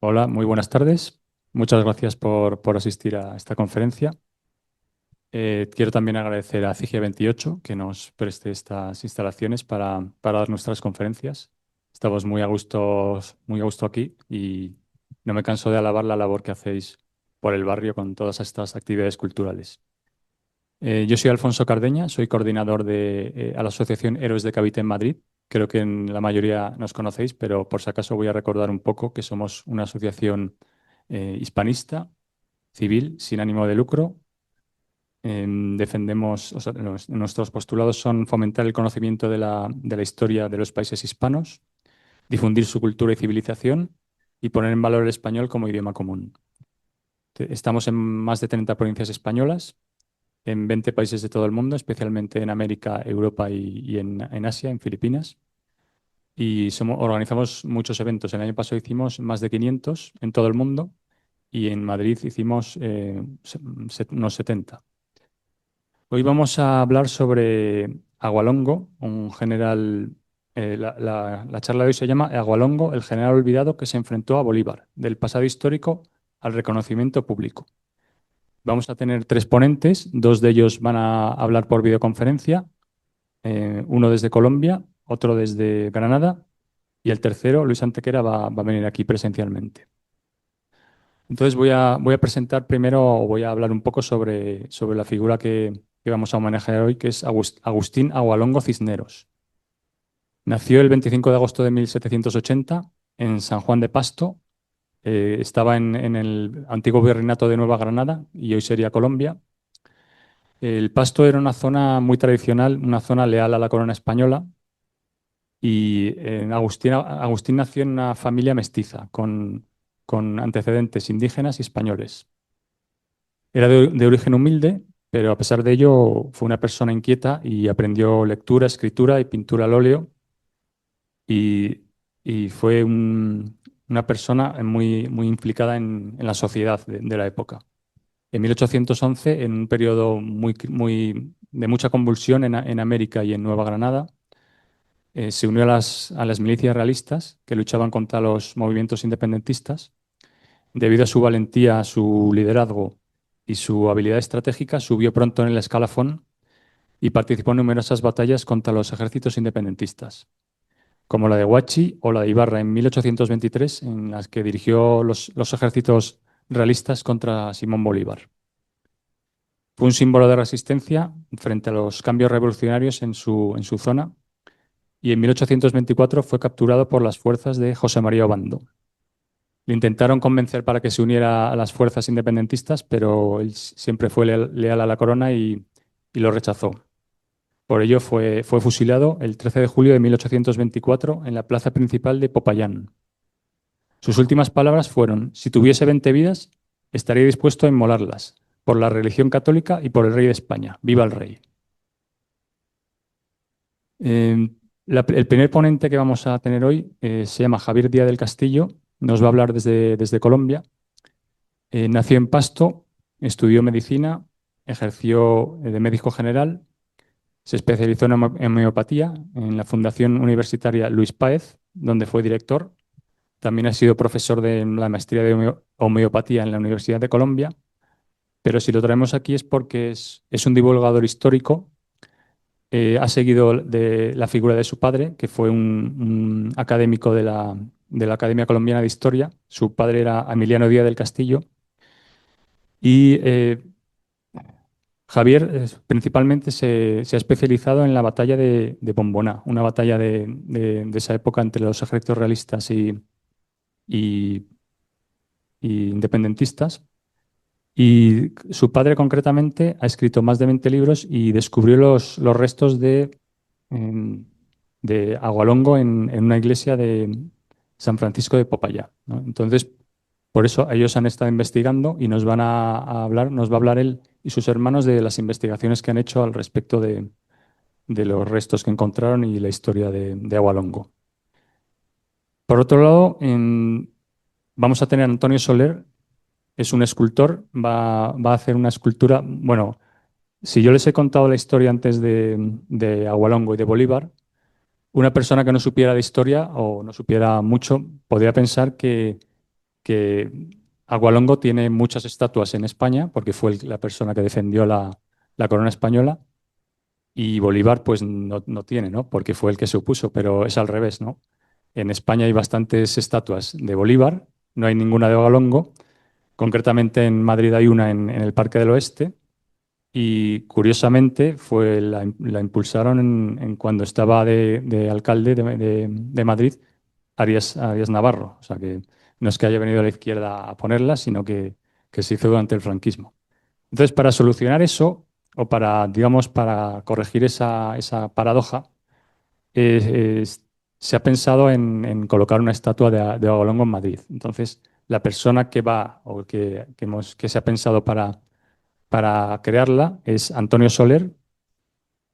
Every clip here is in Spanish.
Hola, muy buenas tardes. Muchas gracias por asistir a esta conferencia. Quiero también agradecer a CIGIA 28 que nos preste estas instalaciones para dar nuestras conferencias. Estamos muy a gusto aquí y no me canso de alabar la labor que hacéis por el barrio con todas estas actividades culturales. Yo soy Alfonso Cardeña, soy coordinador de a la Asociación Héroes de Cavite en Madrid. Creo que en la mayoría nos conocéis, pero por si acaso voy a recordar un poco que somos una asociación hispanista, civil, sin ánimo de lucro. Defendemos, o sea, nuestros postulados son fomentar el conocimiento de la historia de los países hispanos, difundir su cultura y civilización y poner en valor el español como idioma común. Estamos en más de 30 provincias españolas, en 20 países de todo el mundo, especialmente en América, Europa y en Asia, en Filipinas. Y organizamos muchos eventos. El año pasado hicimos más de 500 en todo el mundo y en Madrid hicimos unos 70. Hoy vamos a hablar sobre Agualongo, un general. La charla de hoy se llama Agualongo, el general olvidado que se enfrentó a Bolívar, del pasado histórico al reconocimiento público. Vamos a tener tres ponentes, dos de ellos van a hablar por videoconferencia, uno desde Colombia, otro desde Granada y el tercero, Luis Antequera, va a venir aquí presencialmente. Entonces voy a presentar primero, o voy a hablar un poco sobre la figura que vamos a manejar hoy, que es Agustín Agualongo Cisneros. Nació el 25 de agosto de 1780 en San Juan de Pasto. Estaba en el antiguo virreinato de Nueva Granada y hoy sería Colombia. El Pasto era una zona muy tradicional, una zona leal a la corona española. Y Agustín nació en una familia mestiza, con antecedentes indígenas y españoles. Era de origen humilde, pero a pesar de ello fue una persona inquieta y aprendió lectura, escritura y pintura al óleo. Y, y fue una persona muy implicada en la sociedad de la época. En 1811, en un periodo de mucha convulsión en América y en Nueva Granada, se unió a las milicias realistas que luchaban contra los movimientos independentistas. Debido a su valentía, su liderazgo y su habilidad estratégica, subió pronto en el escalafón y participó en numerosas batallas contra los ejércitos independentistas, como la de Huachi o la de Ibarra en 1823, en las que dirigió los ejércitos realistas contra Simón Bolívar. Fue un símbolo de resistencia frente a los cambios revolucionarios en su zona y en 1824 fue capturado por las fuerzas de José María Obando. Le intentaron convencer para que se uniera a las fuerzas independentistas, pero él siempre fue leal a la corona y lo rechazó. Por ello fue fusilado el 13 de julio de 1824 en la plaza principal de Popayán. Sus últimas palabras fueron: si tuviese 20 vidas, estaría dispuesto a inmolarlas, por la religión católica y por el rey de España. ¡Viva el rey! Eh, el primer ponente que vamos a tener hoy se llama Javier Díaz del Castillo, nos va a hablar desde Colombia. Nació en Pasto, estudió medicina, ejerció de médico general, se especializó en homeopatía en la Fundación Universitaria Luis Páez, donde fue director. También ha sido profesor de la maestría de homeopatía en la Universidad de Colombia, pero si lo traemos aquí es porque es un divulgador histórico. Ha seguido de la figura de su padre, que fue un académico de la Academia Colombiana de Historia. Su padre era Emiliano Díaz del Castillo. Y Javier principalmente se ha especializado en la batalla de Bomboná, una batalla de esa época entre los ejércitos realistas y- y independentistas. Y su padre concretamente ha escrito más de 20 libros y descubrió los restos em, de Agualongo en una iglesia de San Francisco de Popayá, ¿no? Entonces, por eso ellos han estado investigando y nos va a hablar él y sus hermanos de las investigaciones que han hecho al respecto de los restos que encontraron y la historia de Agualongo. Por otro lado, vamos a tener a Antonio Soler, es un escultor, va a hacer una escultura. Bueno, si yo les he contado la historia antes de Agualongo y de Bolívar, una persona que no supiera de historia o no supiera mucho podría pensar que que Agualongo tiene muchas estatuas en España, porque fue la persona que defendió la corona española, y Bolívar pues no tiene, ¿no? Porque fue el que se opuso, pero es al revés, ¿no? En España hay bastantes estatuas de Bolívar, no hay ninguna de Agualongo. Concretamente en Madrid hay una en el Parque del Oeste y curiosamente la impulsaron en cuando estaba de alcalde de Madrid Arias Navarro. O sea que no es que haya venido a la izquierda a ponerla, sino que se hizo durante el franquismo. Entonces, para solucionar eso, o para, digamos, para corregir esa paradoja, se ha pensado en colocar una estatua de Abolongo en Madrid. Entonces, la persona que va o que se ha pensado para crearla es Antonio Soler,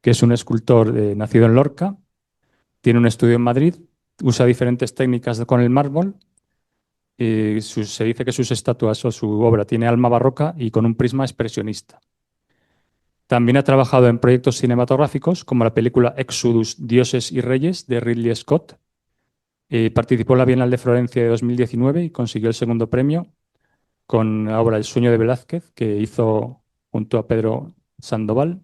que es un escultor nacido en Lorca, tiene un estudio en Madrid, usa diferentes técnicas con el mármol. Se dice que sus estatuas o su obra tiene alma barroca y con un prisma expresionista. También ha trabajado en proyectos cinematográficos como la película Exodus, Dioses y Reyes de Ridley Scott. Participó en la Bienal de Florencia de 2019 y consiguió el segundo premio con la obra El sueño de Velázquez, que hizo junto a Pedro Sandoval.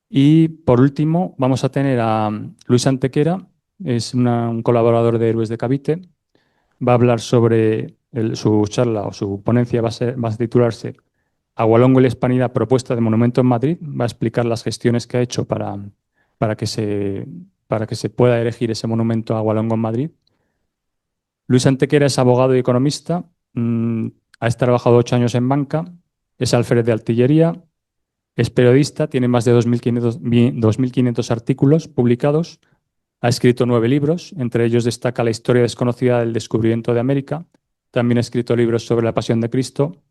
Y por último, vamos a tener a Luis Antequera, es un colaborador de Héroes de Cavite. Va a hablar sobre su charla o su ponencia, va a titularse Agualongo y la Hispanidad, propuesta de monumento en Madrid. Va a explicar las gestiones que ha hecho para que para que se pueda erigir ese monumento a Agualongo en Madrid. Luis Antequera es abogado y economista, ha trabajado 8 años en banca, es alférez de artillería, es periodista, tiene más de 2.500 artículos publicados, ha escrito 9 libros, entre ellos destaca La historia desconocida del descubrimiento de América, también ha escrito libros sobre la Pasión de Cristo,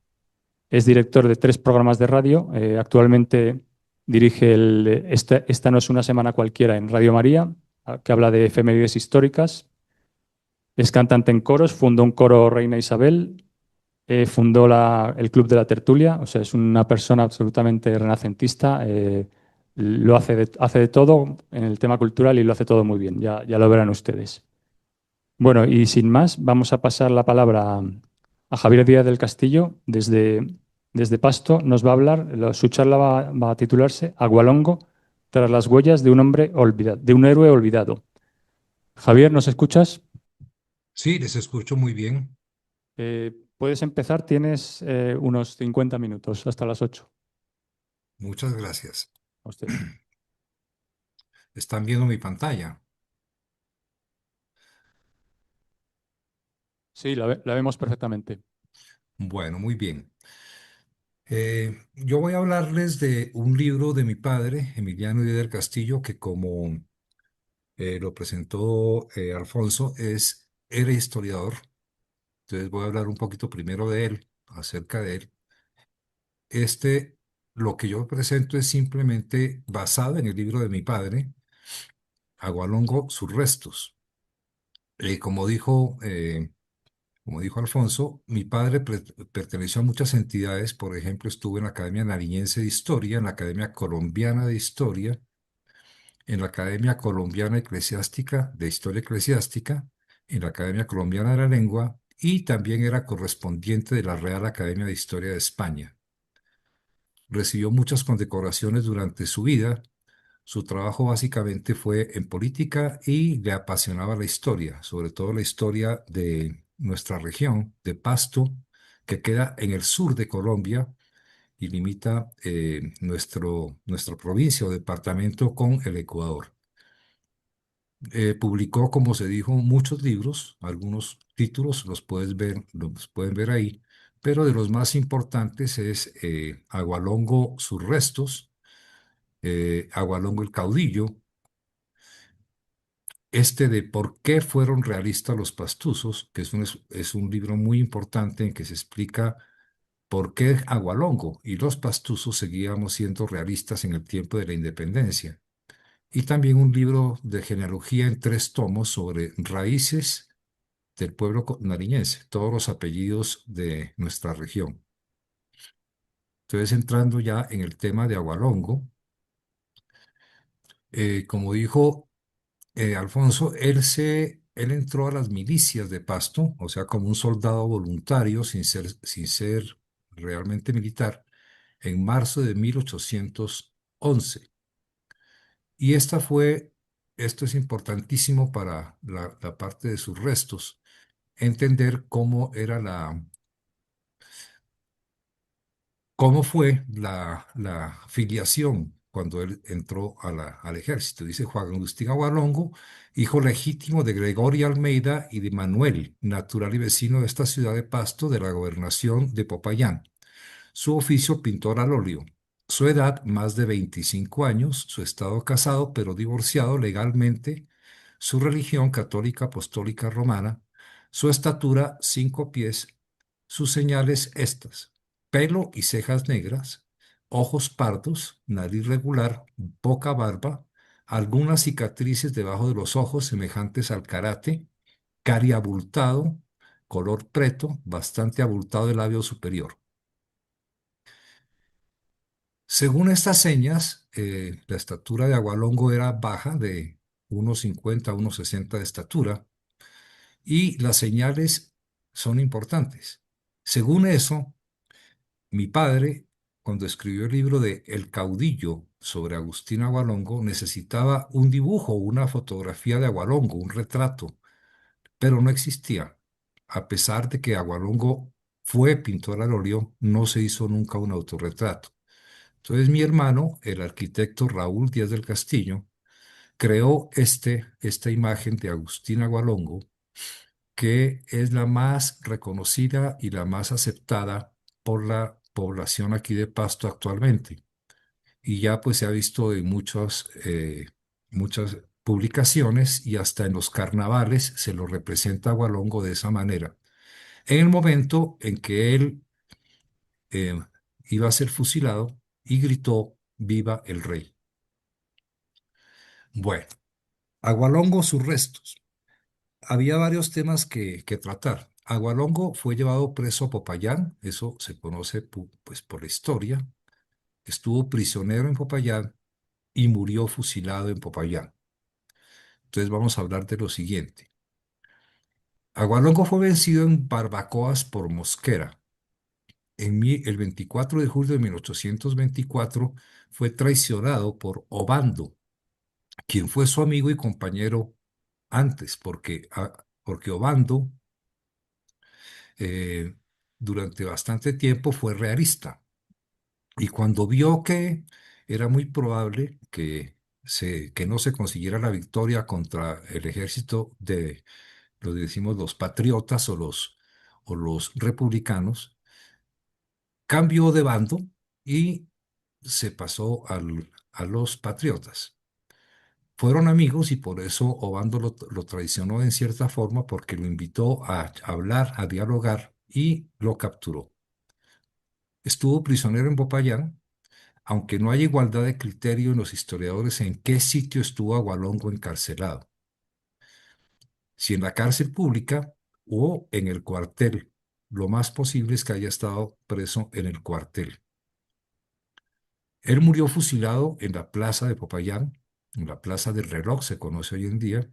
es director de 3 programas de radio, actualmente dirige Esta no es una semana cualquiera en Radio María, que habla de efemérides históricas. Es cantante en coros, fundó un coro Reina Isabel, fundó el Club de la Tertulia, o sea, es una persona absolutamente renacentista, hace de todo en el tema cultural y lo hace todo muy bien, ya lo verán ustedes. Bueno, y sin más, vamos a pasar la palabra a Javier Díaz del Castillo, desde Pasto, nos va a hablar, su charla va a titularse Agualongo, tras las huellas de un hombre olvidado, de un héroe olvidado. Javier, ¿nos escuchas? Sí, les escucho muy bien. Puedes empezar, tienes unos 50 minutos hasta las 8. Muchas gracias. A usted. Están viendo mi pantalla. Sí, la vemos perfectamente. Bueno, muy bien. Yo voy a hablarles de un libro de mi padre, Emiliano Díaz del Castillo, que como lo presentó Alfonso, era historiador. Entonces voy a hablar un poquito primero de él, acerca de él. Este, lo que yo presento es simplemente basado en el libro de mi padre, Agualongo, sus restos. Como dijo Alfonso, mi padre perteneció a muchas entidades, por ejemplo, estuvo en la Academia Nariñense de Historia, en la Academia Colombiana de Historia, en la Academia Colombiana Eclesiástica de Historia Eclesiástica, en la Academia Colombiana de la Lengua y también era correspondiente de la Real Academia de Historia de España. Recibió muchas condecoraciones durante su vida. Su trabajo básicamente fue en política y le apasionaba la historia, sobre todo la historia de nuestra región, de Pasto, que queda en el sur de Colombia y limita nuestra provincia o departamento con el Ecuador. Publicó, como se dijo, muchos libros, algunos títulos los pueden ver ahí, pero de los más importantes es Agualongo, sus restos, Agualongo el caudillo, este de por qué fueron realistas los pastuzos, que es un libro muy importante en que se explica por qué Agualongo y los pastuzos seguíamos siendo realistas en el tiempo de la independencia. Y también un libro de genealogía en 3 tomos sobre raíces del pueblo nariñense, todos los apellidos de nuestra región. Entonces, entrando ya en el tema de Agualongo, como dijo Alfonso, él se él entró a las milicias de Pasto, o sea, como un soldado voluntario sin ser realmente militar, en marzo de 1811. Y esto es importantísimo para la parte de sus restos, entender cómo fue la filiación cuando él entró al ejército. Dice Juan Agustín Agualongo, hijo legítimo de Gregorio Almeida y de Manuel, natural y vecino de esta ciudad de Pasto de la gobernación de Popayán. Su oficio, pintor al óleo. Su edad, más de 25 años. Su estado, casado pero divorciado legalmente. Su religión, católica apostólica romana. Su estatura, 5 pies. Sus señales estas: pelo y cejas negras, ojos pardos, nariz regular, poca barba, algunas cicatrices debajo de los ojos semejantes al karate, cari abultado, color preto, bastante abultado el labio superior. Según estas señas, la estatura de Agualongo era baja, de 1,50 a 1,60 de estatura, y las señales son importantes. Según eso, mi padre, cuando escribió el libro de El caudillo sobre Agustín Agualongo, necesitaba un dibujo, una fotografía de Agualongo, un retrato, pero no existía. A pesar de que Agualongo fue pintor al óleo, no se hizo nunca un autorretrato. Entonces mi hermano, el arquitecto Raúl Díaz del Castillo, creó esta imagen de Agustín Agualongo, que es la más reconocida y la más aceptada por la población aquí de Pasto actualmente. Y ya pues se ha visto en muchas publicaciones, y hasta en los carnavales se lo representa a Agualongo de esa manera. En el momento en que él eh, iba a ser fusilado y gritó: "¡Viva el rey!". Bueno, Agualongo, sus restos. Había varios temas que tratar. Agualongo fue llevado preso a Popayán, eso se conoce pues, por la historia. Estuvo prisionero en Popayán y murió fusilado en Popayán. Entonces vamos a hablar de lo siguiente. Agualongo fue vencido en Barbacoas por Mosquera. El 24 de julio de 1824 fue traicionado por Obando, quien fue su amigo y compañero antes, porque Obando eh, durante bastante tiempo fue realista. Y cuando vio que era muy probable que no se consiguiera la victoria contra el ejército de, lo decimos, los patriotas o los republicanos, cambió de bando y se pasó a los patriotas. Fueron amigos y por eso Obando lo traicionó en cierta forma, porque lo invitó a hablar, a dialogar, y lo capturó. Estuvo prisionero en Popayán, aunque no hay igualdad de criterio en los historiadores en qué sitio estuvo Agualongo encarcelado, si en la cárcel pública o en el cuartel. Lo más posible es que haya estado preso en el cuartel. Él murió fusilado en la plaza de Popayán, en la plaza del Reloj, se conoce hoy en día,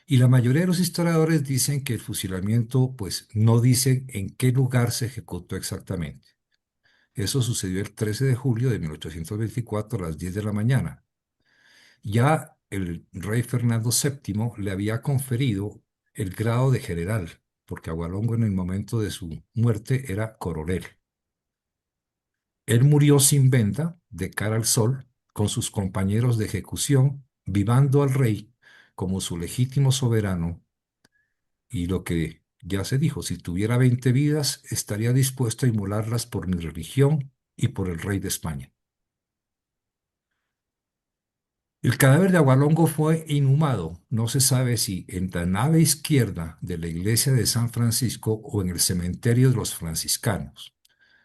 y la mayoría de los historiadores dicen que el fusilamiento, pues no dicen en qué lugar se ejecutó exactamente. Eso sucedió el 13 de julio de 1824 a las 10 de la mañana. Ya el rey Fernando VII le había conferido el grado de general, porque Agualongo en el momento de su muerte era coronel. Él murió sin venda, de cara al sol, con sus compañeros de ejecución, vivando al rey como su legítimo soberano, y lo que ya se dijo: si tuviera 20 vidas, estaría dispuesto a inmolarlas por mi religión y por el rey de España. El cadáver de Agualongo fue inhumado. No se sabe si en la nave izquierda de la iglesia de San Francisco o en el cementerio de los franciscanos.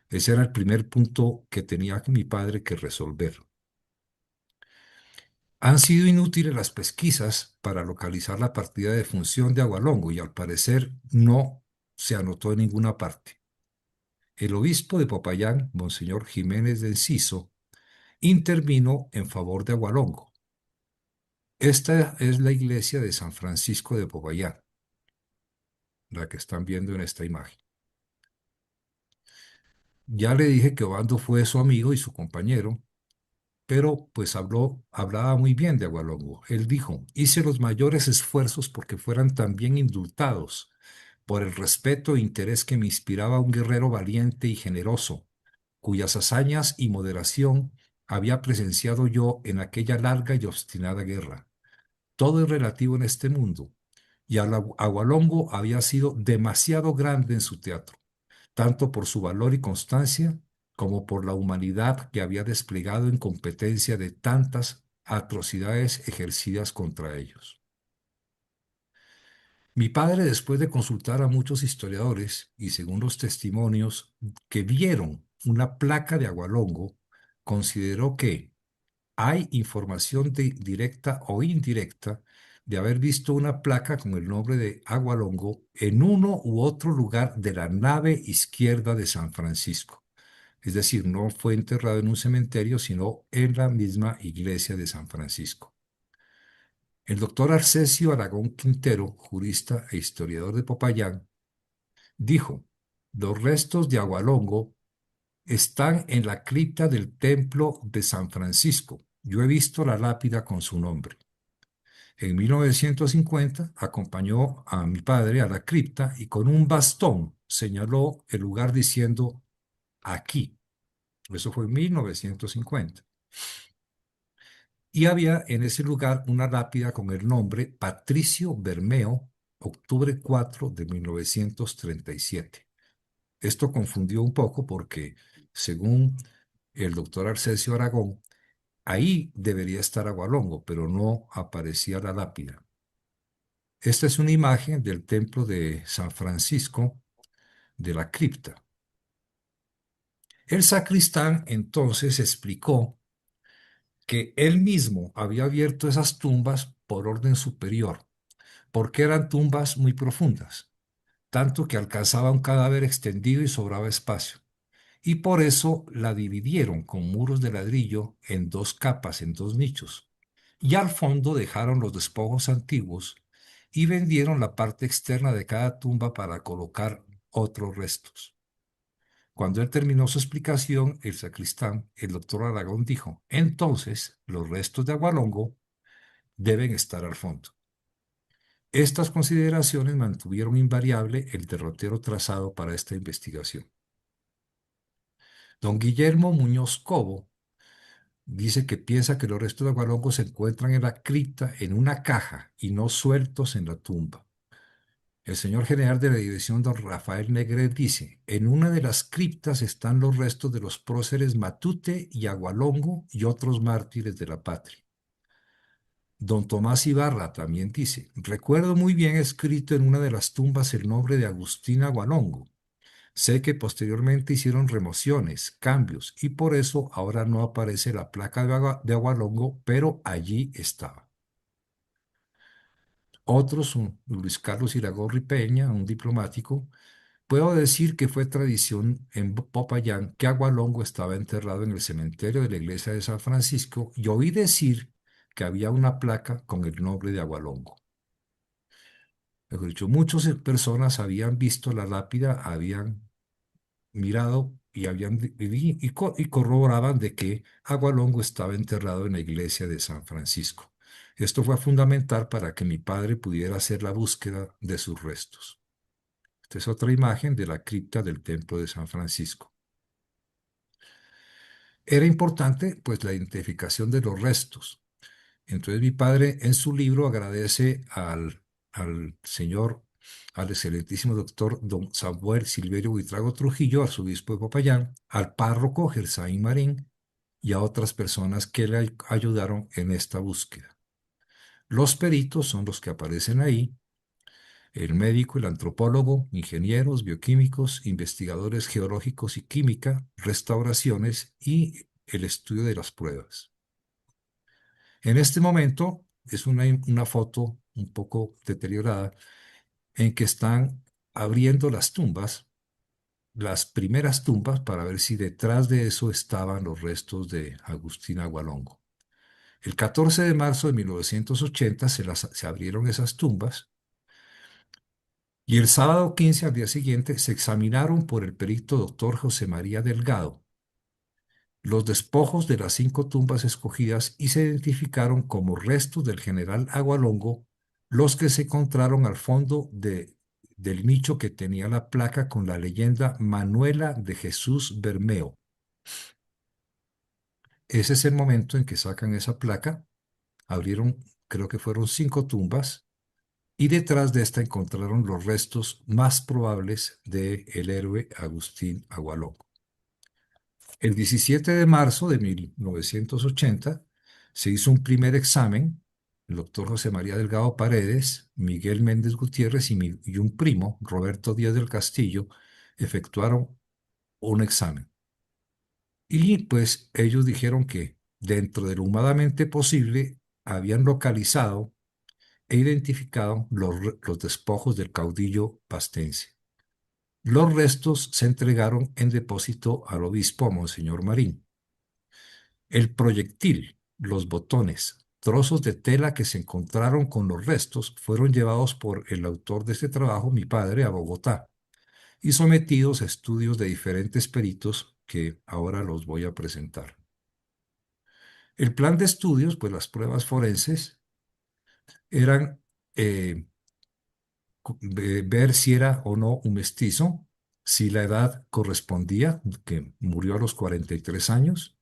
Ese era el primer punto que tenía mi padre que resolver. Han sido inútiles las pesquisas para localizar la partida de función de Agualongo, y al parecer no se anotó en ninguna parte. El obispo de Popayán, Monseñor Jiménez de Enciso, intervino en favor de Agualongo. Esta es la iglesia de San Francisco de Popayán, la que están viendo en esta imagen. Ya le dije que Obando fue su amigo y su compañero, pero pues hablaba muy bien de Agualongo. Él dijo: hice los mayores esfuerzos porque fueran también indultados, por el respeto e interés que me inspiraba un guerrero valiente y generoso, cuyas hazañas y moderación había presenciado yo en aquella larga y obstinada guerra. Todo es relativo en este mundo, y Agualongo había sido demasiado grande en su teatro, tanto por su valor y constancia, como por la humanidad que había desplegado en competencia de tantas atrocidades ejercidas contra ellos. Mi padre, después de consultar a muchos historiadores y según los testimonios que vieron una placa de Agualongo, consideró que hay información directa o indirecta de haber visto una placa con el nombre de Agualongo en uno u otro lugar de la nave izquierda de San Francisco. Es decir, no fue enterrado en un cementerio, sino en la misma iglesia de San Francisco. El doctor Arcesio Aragón Quintero, jurista e historiador de Popayán, dijo: los restos de Agualongo están en la cripta del templo de San Francisco. Yo he visto la lápida con su nombre. En 1950 acompañó a mi padre a la cripta y con un bastón señaló el lugar diciendo: aquí. Eso fue en 1950. Y había en ese lugar una lápida con el nombre Patricio Bermeo, octubre 4 de 1937. Esto confundió un poco porque, según el doctor Arcesio Aragón, ahí debería estar Agualongo, pero no aparecía la lápida. Esta es una imagen del templo de San Francisco de la cripta. El sacristán entonces explicó que él mismo había abierto esas tumbas por orden superior, porque eran tumbas muy profundas, tanto que alcanzaba un cadáver extendido y sobraba espacio. Y por eso la dividieron con muros de ladrillo en dos capas, en dos nichos. Y al fondo dejaron los despojos antiguos y vendieron la parte externa de cada tumba para colocar otros restos. Cuando él terminó su explicación, el sacristán, el doctor Aragón, dijo: entonces los restos de Agualongo deben estar al fondo. Estas consideraciones mantuvieron invariable el derrotero trazado para esta investigación. Don Guillermo Muñoz Cobo dice que piensa que los restos de Agualongo se encuentran en la cripta en una caja y no sueltos en la tumba. El señor general de la división, don Rafael Negret, dice: en una de las criptas están los restos de los próceres Matute y Agualongo y otros mártires de la patria. Don Tomás Ibarra también dice: recuerdo muy bien escrito en una de las tumbas el nombre de Agustín Agualongo. Sé que posteriormente hicieron remociones, cambios, y por eso ahora no aparece la placa de Agualongo, pero allí estaba. Otros, Luis Carlos Iragorri Peña, un diplomático: puedo decir que fue tradición en Popayán que Agualongo estaba enterrado en el cementerio de la iglesia de San Francisco y oí decir que había una placa con el nombre de Agualongo. Mejor dicho, muchas personas habían visto la lápida, habían mirado y, y corroboraban de que Agualongo estaba enterrado en la iglesia de San Francisco. Esto fue fundamental para que mi padre pudiera hacer la búsqueda de sus restos. Esta es otra imagen de la cripta del templo de San Francisco. Era importante, pues, la identificación de los restos. Entonces mi padre en su libro agradece al señor, al excelentísimo doctor don Samuel Silverio Buitrago Trujillo, arzobispo de Popayán, al párroco Gersaín Marín y a otras personas que le ayudaron en esta búsqueda. Los peritos son los que aparecen ahí: el médico, el antropólogo, ingenieros, bioquímicos, investigadores geológicos y química, restauraciones y el estudio de las pruebas. En este momento es una foto un poco deteriorada en que están abriendo las tumbas, las primeras tumbas, para ver si detrás de eso estaban los restos de Agustín Agualongo. El 14 de marzo de 1980 se abrieron esas tumbas y el sábado 15 al día siguiente se examinaron por el perito doctor José María Delgado los despojos de las 5 tumbas escogidas y se identificaron como restos del general Agualongo los que se encontraron al fondo del nicho que tenía la placa con la leyenda Manuela de Jesús Bermeo. Ese es el momento en que sacan esa placa, abrieron, creo que fueron 5 tumbas, y detrás de esta encontraron los restos más probables del héroe Agustín Agualongo. El 17 de marzo de 1980 se hizo un primer examen. El doctor José María Delgado Paredes, Miguel Méndez Gutiérrez y un primo, Roberto Díaz del Castillo, efectuaron un examen. Y pues ellos dijeron que dentro de lo humanamente posible habían localizado e identificado los despojos del caudillo pastense. Los restos se entregaron en depósito al obispo, a Monseñor Marín. El proyectil, los botones, trozos de tela que se encontraron con los restos fueron llevados por el autor de este trabajo, mi padre, a Bogotá y sometidos a estudios de diferentes peritos que ahora los voy a presentar. El plan de estudios, pues las pruebas forenses eran ver si era o no un mestizo, si la edad correspondía, que murió a los 43 años,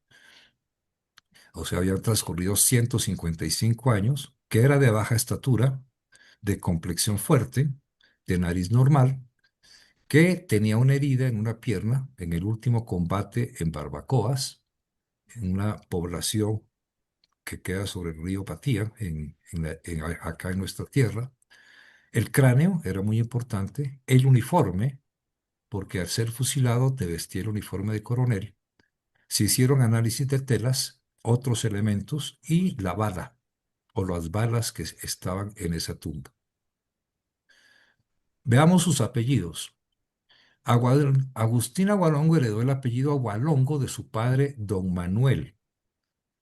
o sea, habían transcurrido 155 años, que era de baja estatura, de complexión fuerte, de nariz normal, que tenía una herida en una pierna en el último combate en Barbacoas, en una población que queda sobre el río Patía, acá en nuestra tierra. El cráneo era muy importante, el uniforme, porque al ser fusilado te vestía el uniforme de coronel. Se hicieron análisis de telas, otros elementos y la bala o las balas que estaban en esa tumba. Veamos sus apellidos. Agustín Agualongo heredó el apellido Agualongo de su padre, don Manuel.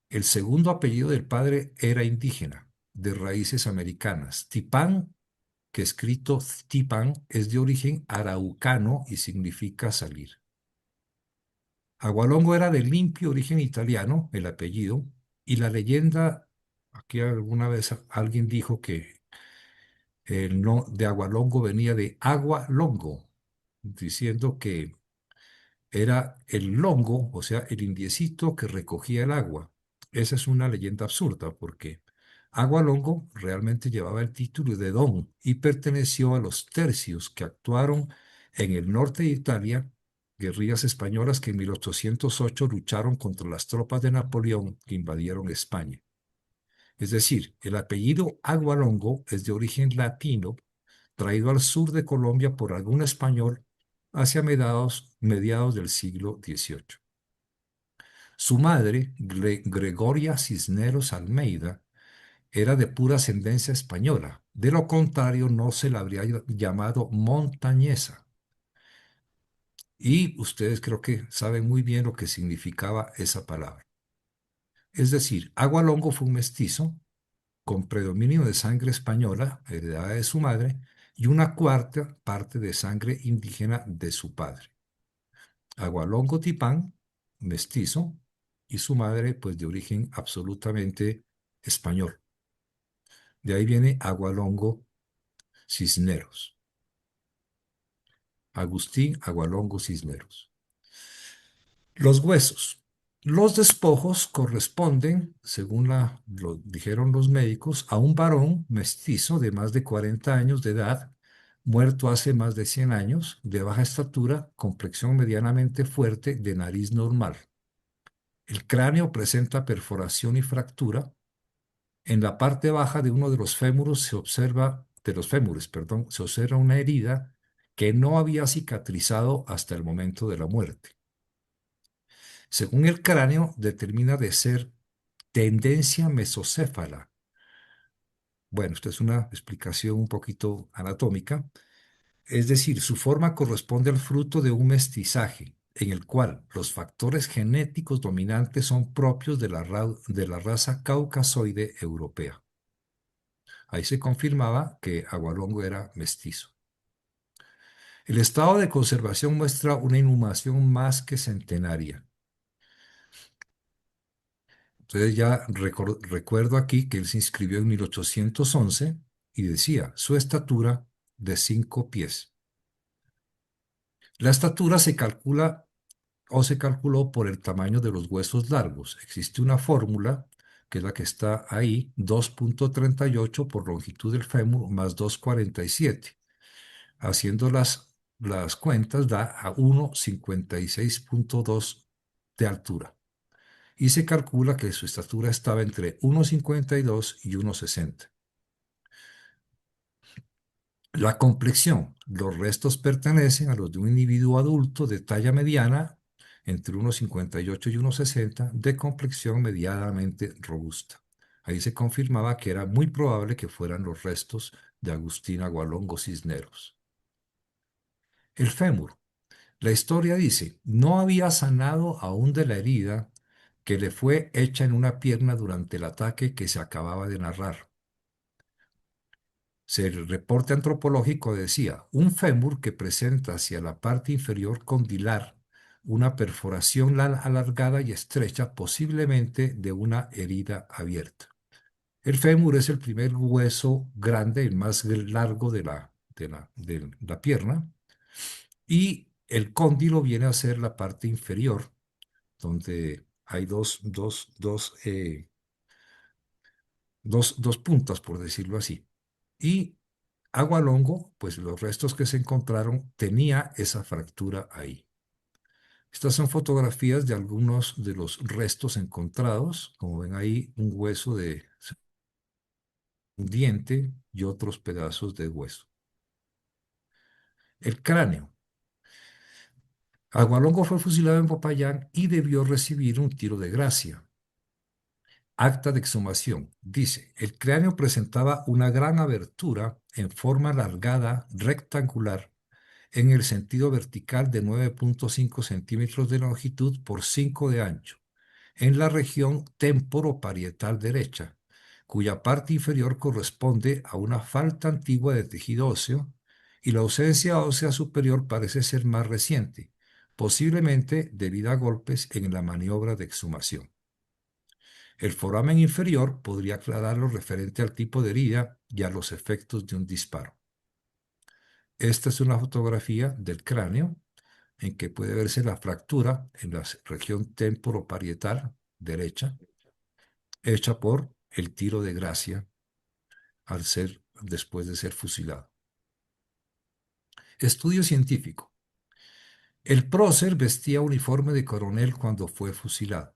El segundo apellido del padre era indígena, de raíces americanas. Tipán, que escrito Tipan, es de origen araucano y significa salir. Agualongo era de limpio origen italiano, el apellido, y la leyenda, aquí alguna vez alguien dijo que el no de Agualongo venía de agua longo, diciendo que era el longo, o sea, el indiecito que recogía el agua. Esa es una leyenda absurda porque Agualongo realmente llevaba el título de don y perteneció a los tercios que actuaron en el norte de Italia, guerrillas españolas que en 1808 lucharon contra las tropas de Napoleón que invadieron España. Es decir, el apellido Agualongo es de origen latino, traído al sur de Colombia por algún español hacia mediados del siglo XVIII. Su madre, Gregoria Cisneros Almeida, era de pura ascendencia española. De lo contrario, no se la habría llamado montañesa. Y ustedes creo que saben muy bien lo que significaba esa palabra. Es decir, Agualongo fue un mestizo con predominio de sangre española, heredada de su madre, y una cuarta parte de sangre indígena de su padre. Agualongo Tipán, mestizo, y su madre, pues de origen absolutamente español. De ahí viene Agualongo Cisneros. Agustín Agualongo Cisneros. Los huesos. Los despojos corresponden, según lo dijeron los médicos, a un varón mestizo de más de 40 años de edad, muerto hace más de 100 años, de baja estatura, complexión medianamente fuerte, de nariz normal. El cráneo presenta perforación y fractura. En la parte baja de uno de los fémures se observa una herida que no había cicatrizado hasta el momento de la muerte. Según el cráneo, determina de ser tendencia mesocéfala. Bueno, esta es una explicación un poquito anatómica. Es decir, su forma corresponde al fruto de un mestizaje. en el cual los factores genéticos dominantes son propios de la raza caucasoide europea. Ahí se confirmaba que Agualongo era mestizo. El estado de conservación muestra una inhumación más que centenaria. Entonces ya recuerdo aquí que él se inscribió en 1811 y decía su estatura de 5 pies. La estatura se calcula o se calculó por el tamaño de los huesos largos. Existe una fórmula que es la que está ahí, 2,38 por longitud del fémur más 2,47. Haciendo las cuentas da a 1,56,2 de altura. Y se calcula que su estatura estaba entre 1,52 y 1,60. La complexión. Los restos pertenecen a los de un individuo adulto de talla mediana, entre 1,58 y 1,60, de complexión medianamente robusta. Ahí se confirmaba que era muy probable que fueran los restos de Agustín Agualongo Cisneros. El fémur. La historia dice, no había sanado aún de la herida que le fue hecha en una pierna durante el ataque que se acababa de narrar. El reporte antropológico decía, un fémur que presenta hacia la parte inferior condilar una perforación alargada y estrecha, posiblemente de una herida abierta. El fémur es el primer hueso grande, el más largo de la pierna, y el cóndilo viene a ser la parte inferior, donde hay dos puntas, por decirlo así. Y Agualongo, pues los restos que se encontraron tenía esa fractura ahí. Estas son fotografías de algunos de los restos encontrados. Como ven ahí, un hueso de un diente y otros pedazos de hueso. El cráneo. Agualongo fue fusilado en Popayán y debió recibir un tiro de gracia. Acta de exhumación. Dice, el cráneo presentaba una gran abertura en forma alargada, rectangular, en el sentido vertical de 9,5 centímetros de longitud por 5 de ancho, en la región temporoparietal derecha, cuya parte inferior corresponde a una falta antigua de tejido óseo, y la ausencia ósea superior parece ser más reciente, posiblemente debido a golpes en la maniobra de exhumación. El foramen inferior podría aclarar lo referente al tipo de herida y a los efectos de un disparo. Esta es una fotografía del cráneo en que puede verse la fractura en la región temporoparietal derecha, hecha por el tiro de gracia después de ser fusilado. Estudio científico. El prócer vestía uniforme de coronel cuando fue fusilado.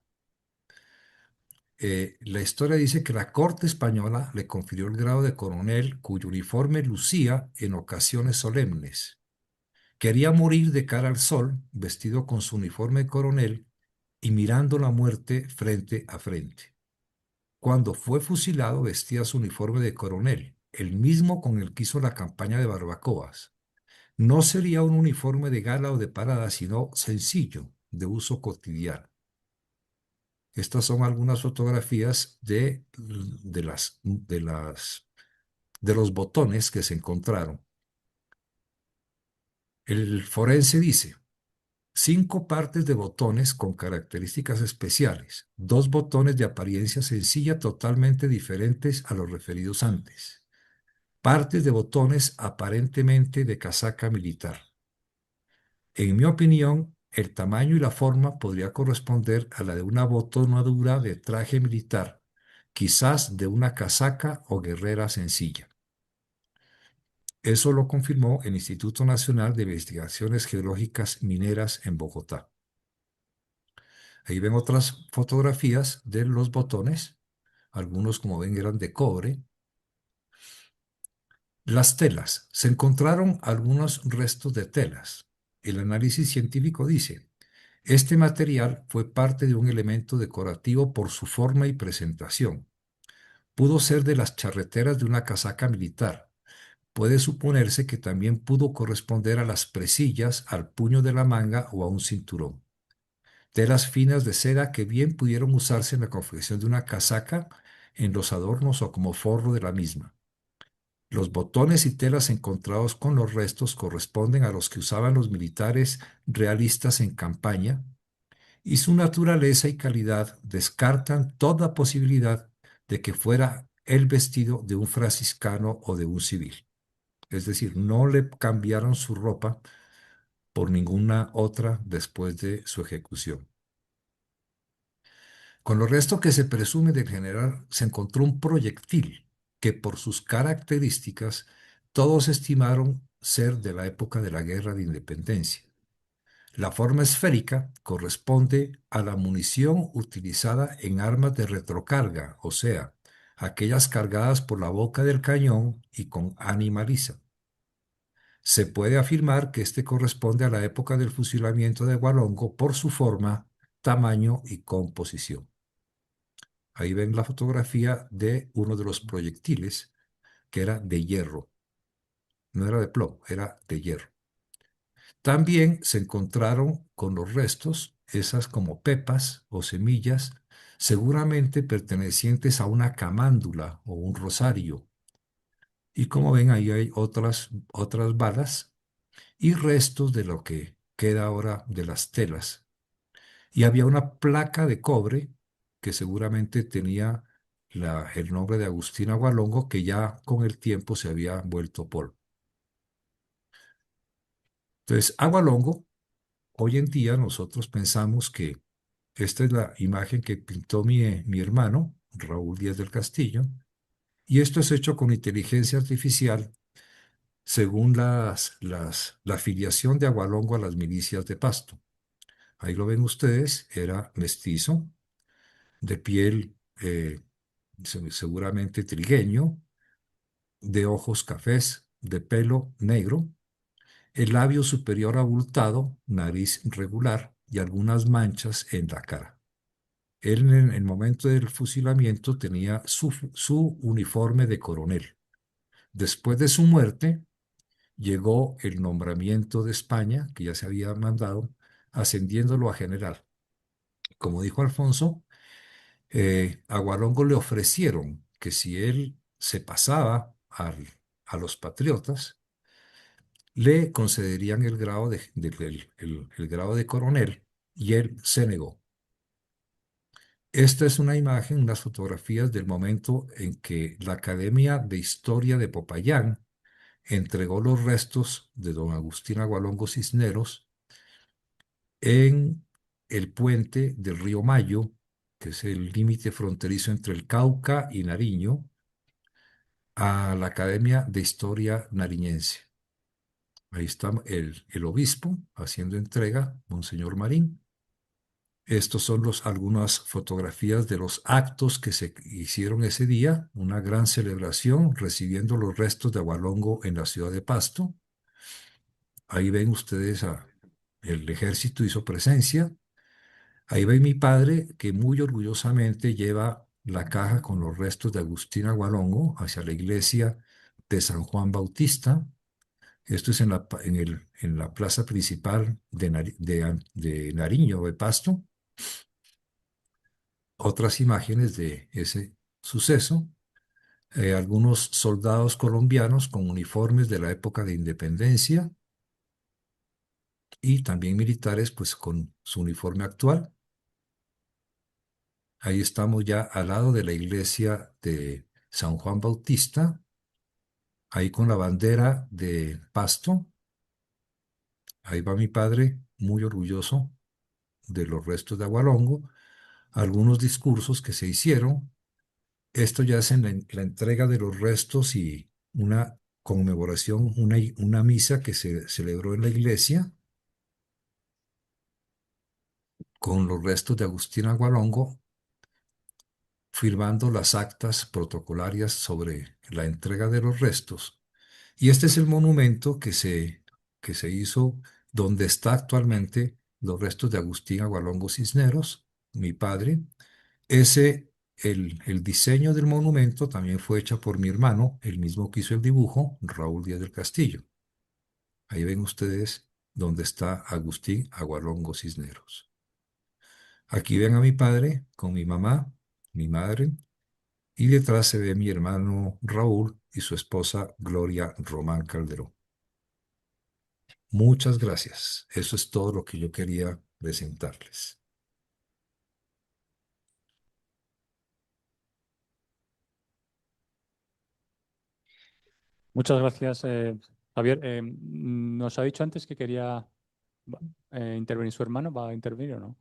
La historia dice que la corte española le confirió el grado de coronel cuyo uniforme lucía en ocasiones solemnes. Quería morir de cara al sol, vestido con su uniforme de coronel y mirando la muerte frente a frente. Cuando fue fusilado vestía su uniforme de coronel, el mismo con el que hizo la campaña de barbacoas. No sería un uniforme de gala o de parada, sino sencillo, de uso cotidiano. Estas son algunas fotografías de los botones que se encontraron. El forense dice, 5 partes de botones con características especiales, 2 botones de apariencia sencilla totalmente diferentes a los referidos antes, partes de botones aparentemente de casaca militar. En mi opinión, el tamaño y la forma podría corresponder a la de una botonadura de traje militar, quizás de una casaca o guerrera sencilla. Eso lo confirmó el Instituto Nacional de Investigaciones Geológicas Mineras en Bogotá. Ahí ven otras fotografías de los botones. Algunos, como ven, eran de cobre. Las telas. Se encontraron algunos restos de telas. El análisis científico dice, este material fue parte de un elemento decorativo por su forma y presentación. Pudo ser de las charreteras de una casaca militar, puede suponerse que también pudo corresponder a las presillas, al puño de la manga o a un cinturón. Telas finas de seda que bien pudieron usarse en la confección de una casaca, en los adornos o como forro de la misma. Los botones y telas encontrados con los restos corresponden a los que usaban los militares realistas en campaña, y su naturaleza y calidad descartan toda posibilidad de que fuera el vestido de un franciscano o de un civil. Es decir, no le cambiaron su ropa por ninguna otra después de su ejecución. Con los restos que se presume del general se encontró un proyectil que por sus características todos estimaron ser de la época de la Guerra de Independencia. La forma esférica corresponde a la munición utilizada en armas de retrocarga, o sea, aquellas cargadas por la boca del cañón y con ánima lisa. Se puede afirmar que este corresponde a la época del fusilamiento de Gualongo por su forma, tamaño y composición. Ahí ven la fotografía de uno de los proyectiles que era de hierro. No era de plomo, era de hierro. También se encontraron con los restos esas como pepas o semillas, seguramente pertenecientes a una camándula o un rosario. Y como ven, ahí hay otras balas y restos de lo que queda ahora de las telas. Y había una placa de cobre que seguramente tenía el nombre de Agustín Agualongo, que ya con el tiempo se había vuelto polvo. Entonces, Agualongo, hoy en día nosotros pensamos que esta es la imagen que pintó mi hermano, Raúl Díaz del Castillo, y esto es hecho con inteligencia artificial según la afiliación de Agualongo a las milicias de Pasto. Ahí lo ven ustedes, era mestizo, de piel seguramente trigueño, de ojos cafés, de pelo negro, el labio superior abultado, nariz regular y algunas manchas en la cara. Él en el momento del fusilamiento tenía su uniforme de coronel. Después de su muerte, llegó el nombramiento de España, que ya se había mandado, ascendiéndolo a general. Como dijo Alfonso, a Gualongo le ofrecieron que si él se pasaba a los patriotas, le concederían el grado el grado de coronel, y él se negó. Esta es una imagen, unas fotografías del momento en que la Academia de Historia de Popayán entregó los restos de don Agustín Agualongo Cisneros en el puente del río Mayo, que es el límite fronterizo entre el Cauca y Nariño, a la Academia de Historia Nariñense. Ahí está el obispo haciendo entrega, Monseñor Marín. Estos son algunas fotografías de los actos que se hicieron ese día, una gran celebración recibiendo los restos de Agualongo en la ciudad de Pasto. Ahí ven ustedes el ejército hizo presencia. Ahí ve mi padre que muy orgullosamente lleva la caja con los restos de Agustín Agualongo hacia la iglesia de San Juan Bautista. Esto es en la plaza principal de Nariño, de Pasto. Otras imágenes de ese suceso. Algunos soldados colombianos con uniformes de la época de independencia y también militares pues con su uniforme actual. Ahí estamos ya al lado de la iglesia de San Juan Bautista, ahí con la bandera de Pasto. Ahí va mi padre, muy orgulloso de los restos de Agualongo, algunos discursos que se hicieron. Esto ya es en la entrega de los restos y una conmemoración, una misa que se celebró en la iglesia con los restos de Agustín Agualongo, firmando las actas protocolarias sobre la entrega de los restos. Y este es el monumento que se hizo donde está actualmente los restos de Agustín Agualongo Cisneros, mi padre. Ese el diseño del monumento también fue hecha por mi hermano, el mismo que hizo el dibujo, Raúl Díaz del Castillo. Ahí ven ustedes dónde está Agustín Agualongo Cisneros. Aquí ven a mi padre con mi mamá, mi madre, y detrás se ve mi hermano Raúl y su esposa Gloria Román Calderón. Muchas gracias. Eso es todo lo que yo quería presentarles. Muchas gracias, Javier. Nos ha dicho antes que quería intervenir su hermano. ¿Va a intervenir o no?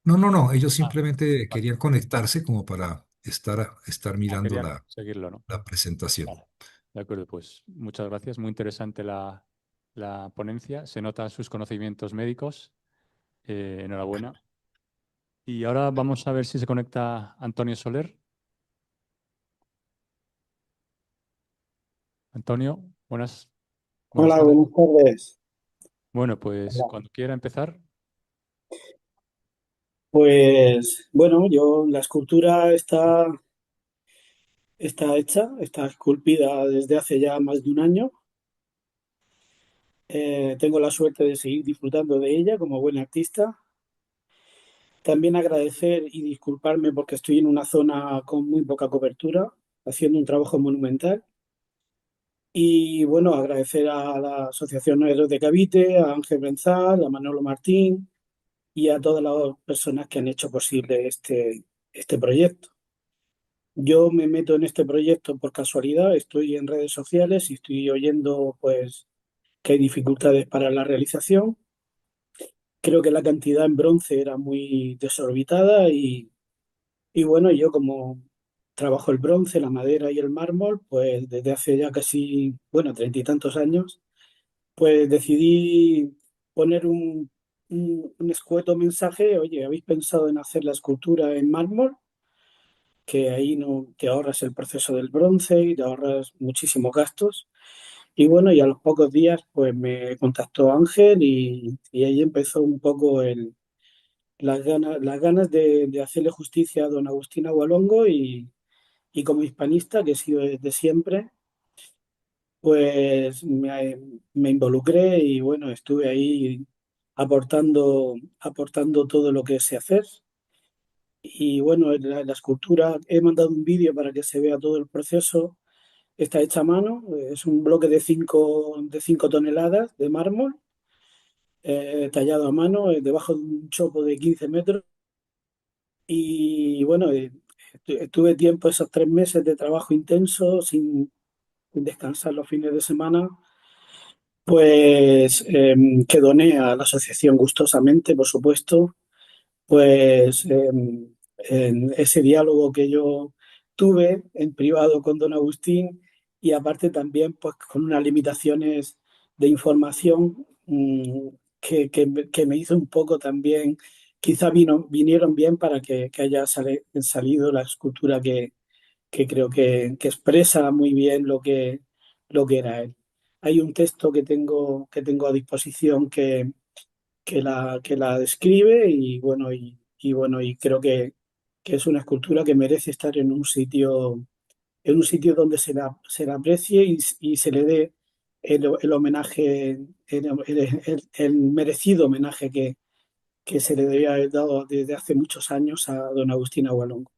No, no, no, ellos Ah, simplemente vale. querían conectarse como para estar mirando Querían seguirlo, ¿no? la presentación. Vale. De acuerdo, pues muchas gracias. Muy interesante la ponencia. Se notan sus conocimientos médicos. Enhorabuena. Y ahora vamos a ver si se conecta Antonio Soler. Antonio, buenas Hola, tardes. buenas tardes. Bueno, pues Hola. cuando quiera empezar. Pues bueno, la escultura está hecha, está esculpida desde hace ya más de un año. Tengo la suerte de seguir disfrutando de ella como buen artista. También agradecer y disculparme porque estoy en una zona con muy poca cobertura, haciendo un trabajo monumental. Y bueno, agradecer a la Asociación Héroes de Cavite, a Ángel Brenzal, a Manolo Martín y a todas las personas que han hecho posible este proyecto. Yo me meto en este proyecto por casualidad, estoy en redes sociales y estoy oyendo pues que hay dificultades para la realización. Creo que la cantidad en bronce era muy desorbitada y bueno, yo como trabajo el bronce, la madera y el mármol, pues desde hace ya casi, bueno, 30 y tantos años, pues decidí poner un escueto mensaje, oye, ¿habéis pensado en hacer la escultura en mármol? Que ahí no te ahorras el proceso del bronce y te ahorras muchísimos gastos. Y bueno, y a los pocos días pues me contactó Ángel y ahí empezó un poco las ganas de hacerle justicia a don Agustín Agualongo y como hispanista, que he sido desde siempre, pues me involucré y bueno, estuve ahí aportando todo lo que sé hacer. Y bueno, la escultura, he mandado un vídeo para que se vea todo el proceso. Está hecha a mano, es un bloque de 5 toneladas de mármol, tallado a mano, debajo de un chopo de 15 metros. Y bueno, tuve tiempo esos 3 meses de trabajo intenso, sin descansar los fines de semana, pues que doné a la asociación gustosamente, por supuesto, pues en ese diálogo que yo tuve en privado con don Agustín y aparte también pues con unas limitaciones de información que me hizo un poco también, quizá vinieron bien para que haya salido la escultura que creo que expresa muy bien lo que era él. Hay un texto que tengo a disposición que la describe y bueno, y creo que es una escultura que merece estar en un sitio donde se la aprecie y se le dé el homenaje, el merecido homenaje que se le debía haber dado desde hace muchos años a don Agustín Agualongo.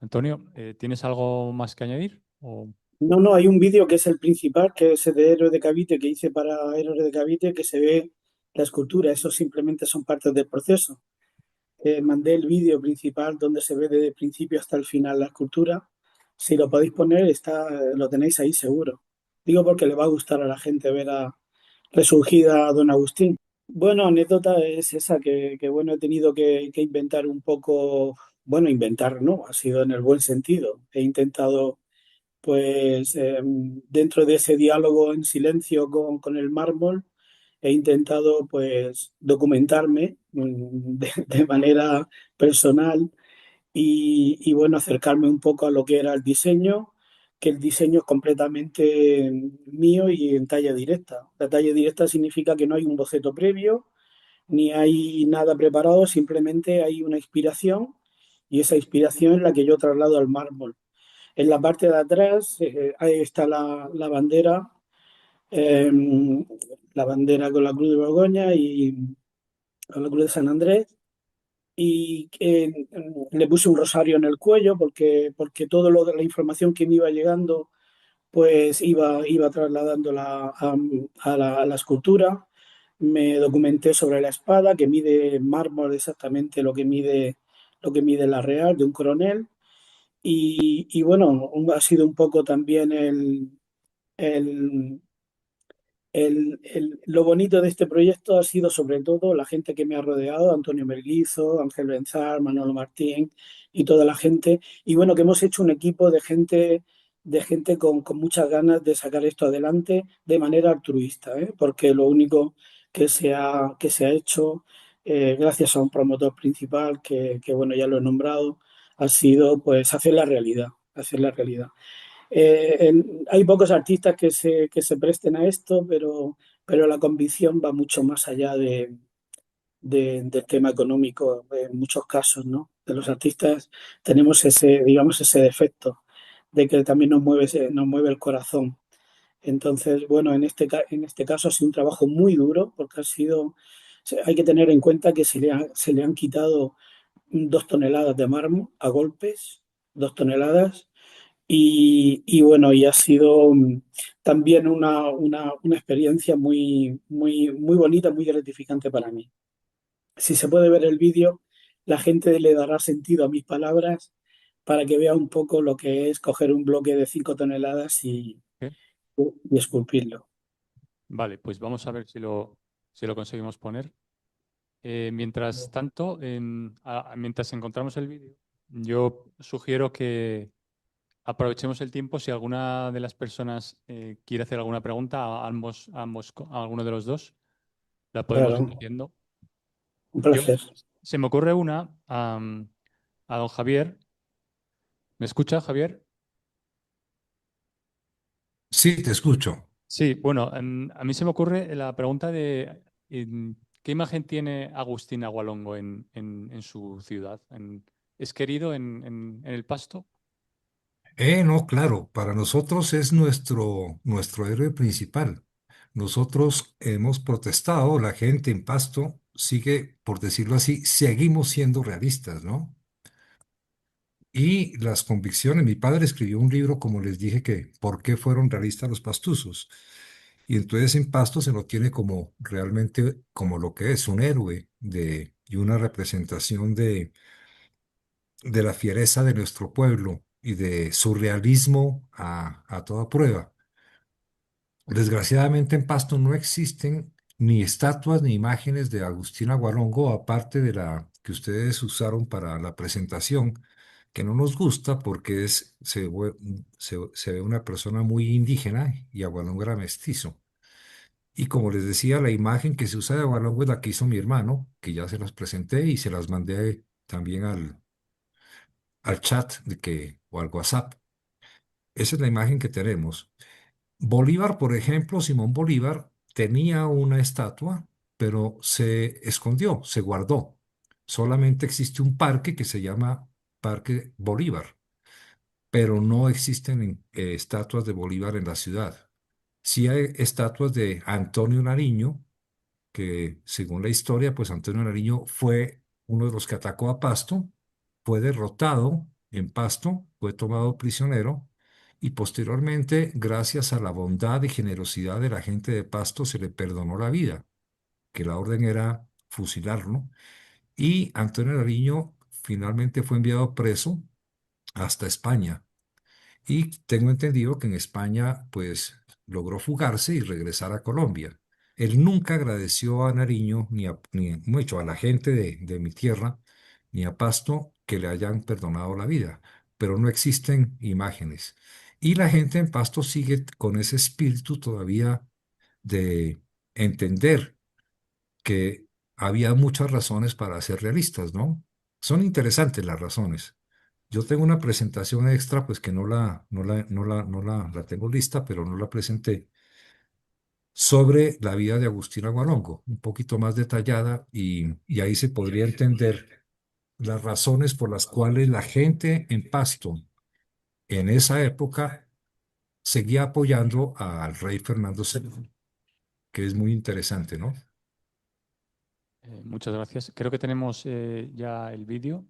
Antonio, ¿tienes algo más que añadir? No, no, hay un vídeo que es el principal, que es el de Héroes de Cavite, que hice para Héroes de Cavite, que se ve la escultura. Eso simplemente son partes del proceso. Mandé el vídeo principal donde se ve desde el principio hasta el final la escultura. Si lo podéis poner, lo tenéis ahí seguro. Digo porque le va a gustar a la gente ver a resurgida a don Agustín. Bueno, anécdota es esa que bueno, he tenido que inventar un poco, bueno, inventar, ¿no? Ha sido en el buen sentido. He intentado, pues, dentro de ese diálogo en silencio con el mármol, he intentado pues documentarme de manera personal bueno, acercarme un poco a lo que era el diseño, que el diseño es completamente mío y en talla directa. La talla directa significa que no hay un boceto previo, ni hay nada preparado, simplemente hay una inspiración y esa inspiración es la que yo traslado al mármol. En la parte de atrás ahí está eh, la bandera con la Cruz de Borgoña y con la Cruz de San Andrés. Y le puse un rosario en el cuello porque todo la información que me iba llegando pues iba trasladándola a la escultura. Me documenté sobre la espada, que mide en mármol exactamente lo que mide la real de un coronel. Y bueno, ha sido un poco también el, lo bonito de este proyecto ha sido sobre todo la gente que me ha rodeado, Antonio Melguizo, Ángel Benzar, Manolo Martín y toda la gente. Y bueno, que hemos hecho un equipo de gente con muchas ganas de sacar esto adelante de manera altruista, ¿eh? Porque lo único que se ha hecho, gracias a un promotor principal, bueno, ya lo he nombrado, ha sido pues hacer la realidad. Hay pocos artistas que se presten a esto, pero la convicción va mucho más allá del tema económico en muchos casos, ¿no? De los artistas tenemos ese, digamos, ese defecto de que también nos mueve el corazón. Entonces, bueno, en este caso ha sido un trabajo muy duro porque hay que tener en cuenta que se le han quitado 2 toneladas de mármol a golpes, 2 toneladas, y bueno, y ha sido también una experiencia muy bonita, muy gratificante para mí. Si se puede ver el vídeo, la gente le dará sentido a mis palabras para que vea un poco lo que es coger un bloque de 5 toneladas ¿Qué? y esculpirlo. Vale, pues vamos a ver si lo conseguimos poner. Mientras tanto, mientras encontramos el vídeo, yo sugiero que aprovechemos el tiempo si alguna de las personas quiere hacer alguna pregunta a alguno de los dos, la podemos ir Claro, haciendo. un Yo, placer. se me ocurre una a don Javier. ¿Me escucha, Javier? Sí, te escucho. Sí, bueno, a mí se me ocurre la pregunta de ¿qué imagen tiene Agustín Agualongo en su ciudad? ¿Es querido en el Pasto? No, claro, para nosotros es nuestro héroe principal. Nosotros hemos protestado, la gente en Pasto sigue, por decirlo así, seguimos siendo realistas, ¿no? Y las convicciones, mi padre escribió un libro, como les dije, que ¿por qué fueron realistas los pastuzos? Y entonces en Pasto se lo tiene como realmente como lo que es un héroe y una representación de la fiereza de nuestro pueblo y de su realismo a toda prueba. Desgraciadamente en Pasto no existen ni estatuas ni imágenes de Agustín Agualongo, aparte de la que ustedes usaron para la presentación, que no nos gusta porque se ve una persona muy indígena y Agualongo era mestizo. Y como les decía, la imagen que se usa de Agualongo es la que hizo mi hermano, que ya se las presenté y se las mandé también al chat o al WhatsApp. Esa es la imagen que tenemos. Bolívar, por ejemplo, Simón Bolívar tenía una estatua, pero se escondió, se guardó. Solamente existe un parque que se llama Parque Bolívar, pero no existen estatuas de Bolívar en la ciudad. Sí hay estatuas de Antonio Nariño, que según la historia, pues Antonio Nariño fue uno de los que atacó a Pasto, fue derrotado en Pasto, fue tomado prisionero y posteriormente, gracias a la bondad y generosidad de la gente de Pasto, se le perdonó la vida, que la orden era fusilarlo. Y Antonio Nariño finalmente fue enviado preso hasta España. Y tengo entendido que en España, pues, logró fugarse y regresar a Colombia. Él nunca agradeció a Nariño, ni mucho a la gente de mi tierra, ni a Pasto, que le hayan perdonado la vida, pero no existen imágenes. Y la gente en Pasto sigue con ese espíritu todavía de entender que había muchas razones para ser realistas, ¿no? Son interesantes las razones. Yo tengo una presentación extra, pues que la tengo lista, pero no la presenté, sobre la vida de Agustín Agualongo, un poquito más detallada y ahí se podría entender las razones por las cuales la gente en Pasto en esa época seguía apoyando al rey Fernando VII, que es muy interesante, ¿no? Muchas gracias. Creo que tenemos ya el vídeo.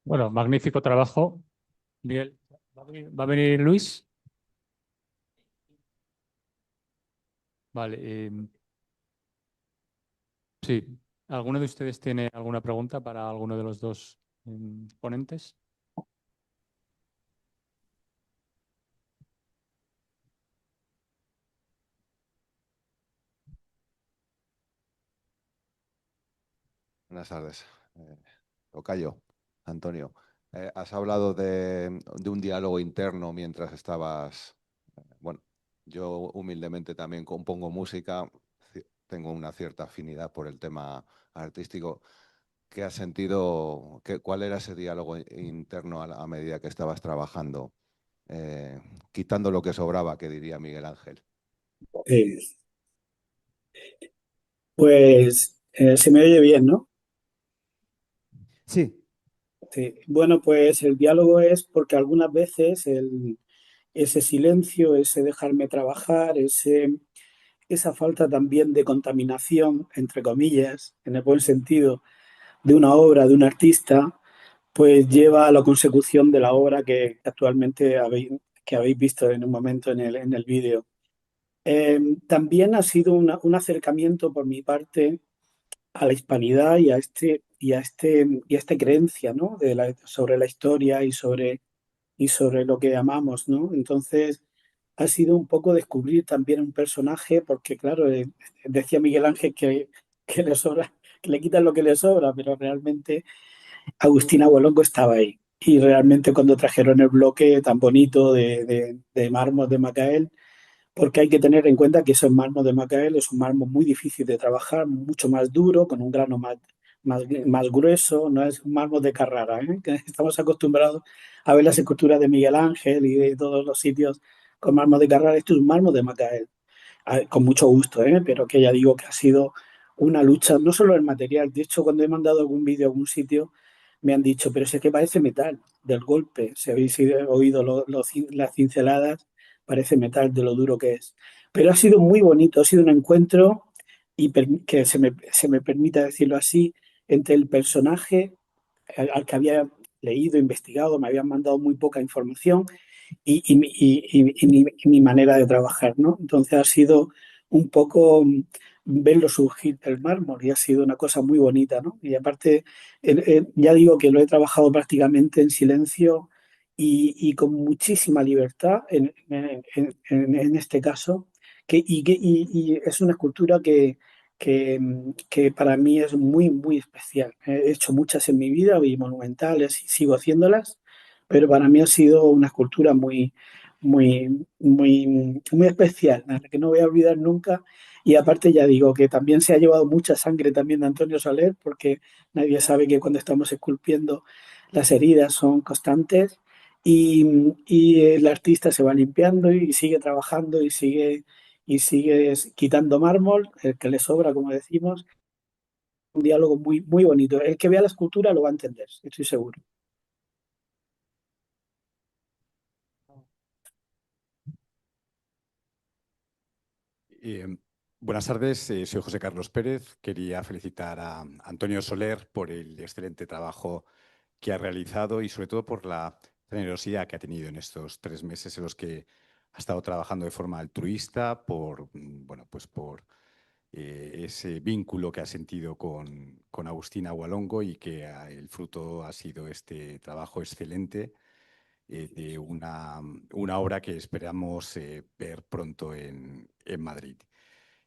Bueno, magnífico trabajo. Miguel, ¿va a venir Luis? Vale. Sí. ¿Alguno de ustedes tiene alguna pregunta para alguno de los dos ponentes? Buenas tardes. Tocayo, Antonio, has hablado de un diálogo interno mientras estabas. Bueno, yo humildemente también compongo música, tengo una cierta afinidad por el tema artístico. ¿Qué has sentido? ¿Cuál era ese diálogo interno a medida que estabas trabajando? Quitando lo que sobraba, que diría Miguel Ángel. Eh, se me oye bien, ¿no? Sí, Sí. Bueno, pues el diálogo es porque algunas veces ese silencio, ese dejarme trabajar, esa falta también de contaminación, entre comillas, en el buen sentido, de una obra, de un artista, pues lleva a la consecución de la obra que actualmente que habéis visto en un momento en el vídeo. También ha sido un acercamiento por mi parte a la hispanidad y a esta creencia, ¿no? Sobre la historia y sobre lo que amamos, ¿no? Entonces, ha sido un poco descubrir también un personaje, porque claro, decía Miguel Ángel que le sobra, que le quitan lo que le sobra, pero realmente Agustina Bolongo estaba ahí. Y realmente cuando trajeron el bloque tan bonito de mármol de Macael, porque hay que tener en cuenta que esos mármol de Macael es un mármol muy difícil de trabajar, mucho más duro, con un grano más grueso, no es un mármol de Carrara, ¿eh? Que estamos acostumbrados a ver las esculturas de Miguel Ángel y de todos los sitios con mármol de Carrara. Esto es un mármol de Macael, con mucho gusto, ¿eh? Pero que ya digo que ha sido una lucha, no solo el material. De hecho, cuando he mandado algún vídeo a algún sitio, me han dicho, pero sé que parece metal del golpe. Si habéis oído las cinceladas, parece metal de lo duro que es. Pero ha sido muy bonito, ha sido un encuentro y que se me permita decirlo así, entre el personaje al que había leído, investigado, me habían mandado muy poca información y mi manera de trabajar, ¿no? Entonces ha sido un poco verlo surgir del mármol y ha sido una cosa muy bonita, ¿no? Y aparte, ya digo que lo he trabajado prácticamente en silencio y con muchísima libertad en este caso, y es una escultura que para mí es muy, muy especial. He hecho muchas en mi vida y monumentales y sigo haciéndolas, pero para mí ha sido una escultura muy, muy, muy, muy especial, a la que no voy a olvidar nunca. Y aparte ya digo que también se ha llevado mucha sangre también de Antonio Soler, porque nadie sabe que cuando estamos esculpiendo las heridas son constantes y el artista se va limpiando y sigue trabajando y sigue quitando mármol, el que le sobra, como decimos. Un diálogo muy, muy bonito. El que vea la escultura lo va a entender, estoy seguro. Eh, Buenas tardes, soy José Carlos Pérez. Quería felicitar a Antonio Soler por el excelente trabajo que ha realizado y sobre todo por la generosidad que ha tenido en estos 3 meses en los que ha estado trabajando de forma altruista por, bueno, pues por ese vínculo que ha sentido con Agustina Hualongo y que el fruto ha sido este trabajo excelente de una obra que esperamos ver pronto en Madrid.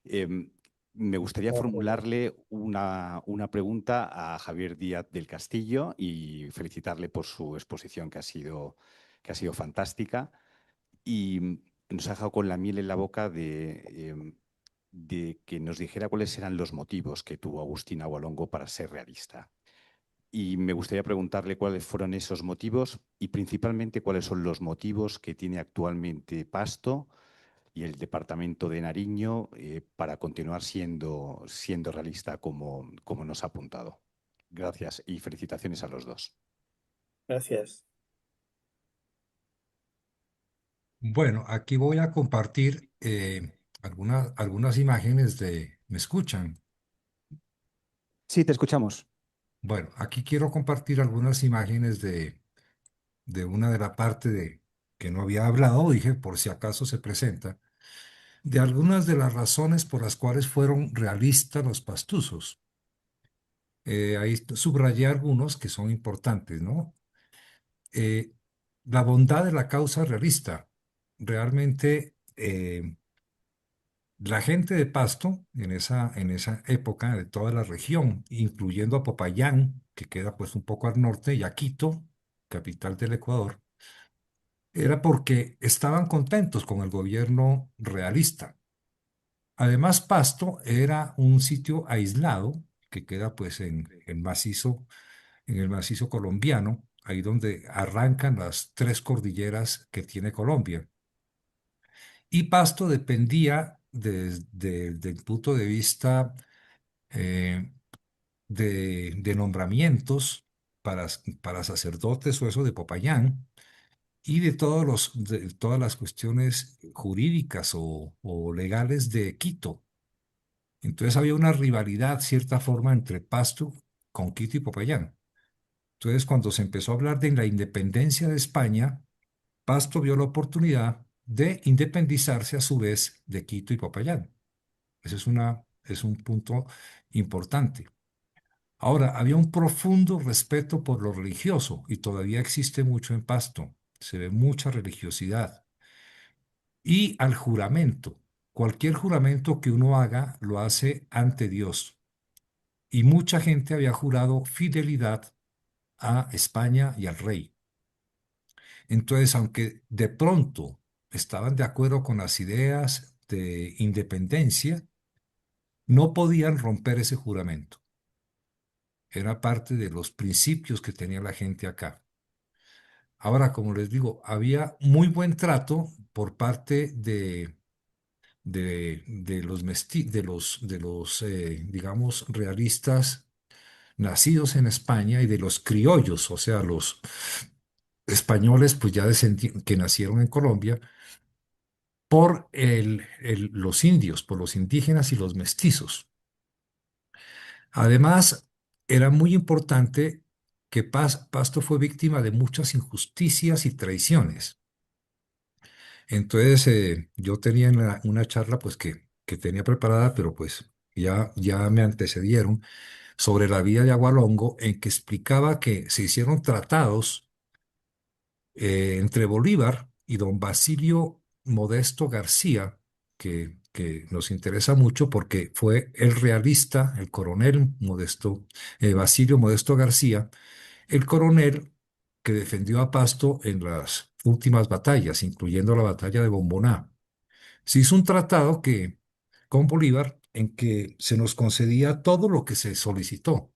Em, Me gustaría formularle una pregunta a Javier Díaz del Castillo y felicitarle por su exposición que ha sido fantástica. Y nos ha dejado con la miel en la boca de que nos dijera cuáles eran los motivos que tuvo Agustina Hualongo para ser realista. Y me gustaría preguntarle cuáles fueron esos motivos y principalmente cuáles son los motivos que tiene actualmente Pasto y el departamento de Nariño para continuar siendo realista como nos ha apuntado. Gracias y felicitaciones a los dos. Gracias. Bueno, aquí voy a compartir algunas imágenes de... ¿Me escuchan? Sí, te escuchamos. Bueno, aquí quiero compartir algunas imágenes de una de la parte de que no había hablado, dije, por si acaso se presenta, de algunas de las razones por las cuales fueron realistas los pastuzos. Ahí subrayé algunos que son importantes, ¿no? Eh, la bondad de la causa realista. Realmente, la gente de Pasto, en esa época, de toda la región, incluyendo a Popayán, que queda pues un poco al norte, y a Quito, capital del Ecuador, era porque estaban contentos con el gobierno realista. Además, Pasto era un sitio aislado que queda pues en el macizo colombiano, ahí donde arrancan las tres cordilleras que tiene Colombia. Y Pasto dependía del punto de vista eh, de nombramientos para sacerdotes o eso de Popayán y de todas las cuestiones jurídicas o legales de Quito. Entonces había una rivalidad, cierta forma, entre Pasto con Quito y Popayán. Entonces, cuando se empezó a hablar de la independencia de España, Pasto vio la oportunidad de independizarse a su vez de Quito y Popayán. Ese es un punto importante. Ahora, había un profundo respeto por lo religioso y todavía existe mucho en Pasto. Se ve mucha religiosidad. Y al juramento. Cualquier juramento que uno haga lo hace ante Dios. Y mucha gente había jurado fidelidad a España y al rey. Entonces, aunque de pronto estaban de acuerdo con las ideas de independencia, no podían romper ese juramento. Era parte de los principios que tenía la gente acá. Ahora, como les digo, había muy buen trato por parte digamos, realistas nacidos en España y de los criollos, o sea, los españoles, pues ya que nacieron en Colombia, por los indios, por los indígenas y los mestizos. Además, era muy importante que Pasto fue víctima de muchas injusticias y traiciones. Entonces, yo tenía una charla pues que tenía preparada, pero pues ya me antecedieron sobre la vida de Agualongo, en que explicaba que se hicieron tratados entre Bolívar y don Basilio Modesto García, que nos interesa mucho porque fue el realista, el coronel Basilio Modesto García, el coronel que defendió a Pasto en las últimas batallas, incluyendo la batalla de Bomboná. Se hizo un tratado con Bolívar en que se nos concedía todo lo que se solicitó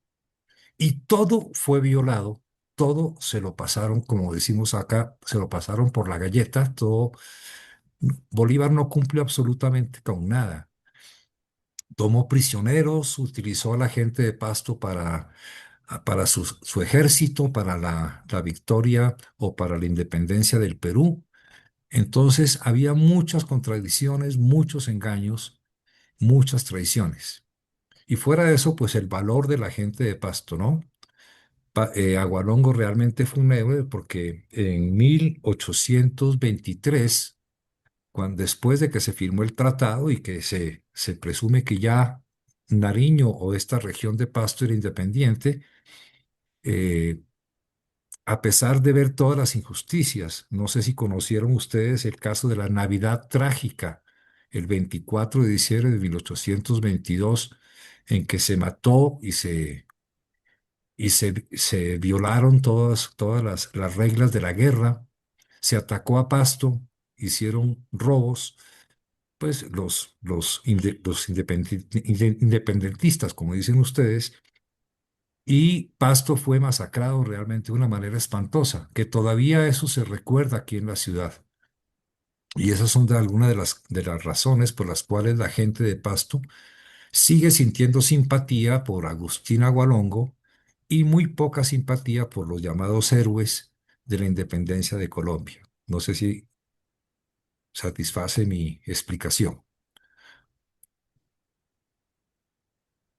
y todo fue violado, todo se lo pasaron, como decimos acá, se lo pasaron por la galleta, todo. Bolívar no cumplió absolutamente con nada. Tomó prisioneros, utilizó a la gente de Pasto para su ejército, para la victoria o para la independencia del Perú. Entonces había muchas contradicciones, muchos engaños, muchas traiciones. Y fuera de eso, pues el valor de la gente de Pasto, ¿no? Agualongo realmente fue un héroe porque en 1823, después de que se firmó el tratado y que se presume que ya Nariño o esta región de Pasto era independiente, eh, a pesar de ver todas las injusticias, no sé si conocieron ustedes el caso de la Navidad Trágica, el 24 de diciembre de 1822, en que se mató y se violaron todas las reglas de la guerra, se atacó a Pasto, hicieron robos, pues los independentistas, como dicen ustedes, y Pasto fue masacrado realmente de una manera espantosa, que todavía eso se recuerda aquí en la ciudad. Y esas son algunas de las razones por las cuales la gente de Pasto sigue sintiendo simpatía por Agustín Agualongo y muy poca simpatía por los llamados héroes de la independencia de Colombia. No sé si satisface mi explicación.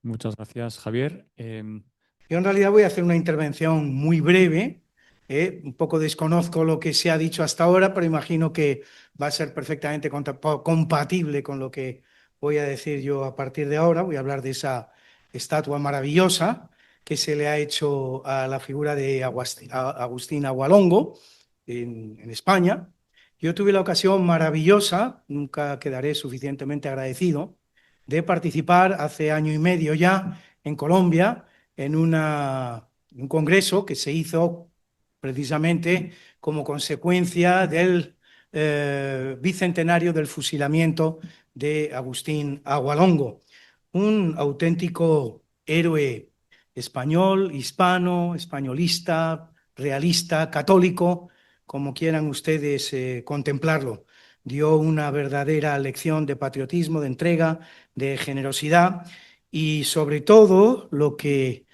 Muchas gracias, Javier. Yo en realidad voy a hacer una intervención muy breve. Un poco desconozco lo que se ha dicho hasta ahora, pero imagino que va a ser perfectamente compatible con lo que voy a decir yo a partir de ahora. Voy a hablar de esa estatua maravillosa que se le ha hecho a la figura de Agustín Agualongo en España. Yo tuve la ocasión maravillosa, nunca quedaré suficientemente agradecido, de participar hace año y medio ya en Colombia en un congreso que se hizo precisamente como consecuencia del bicentenario del fusilamiento de Agustín Agualongo, un auténtico héroe español, hispano, españolista, realista, católico, como quieran ustedes contemplarlo. Dio una verdadera lección de patriotismo, de entrega, de generosidad y sobre todo lo que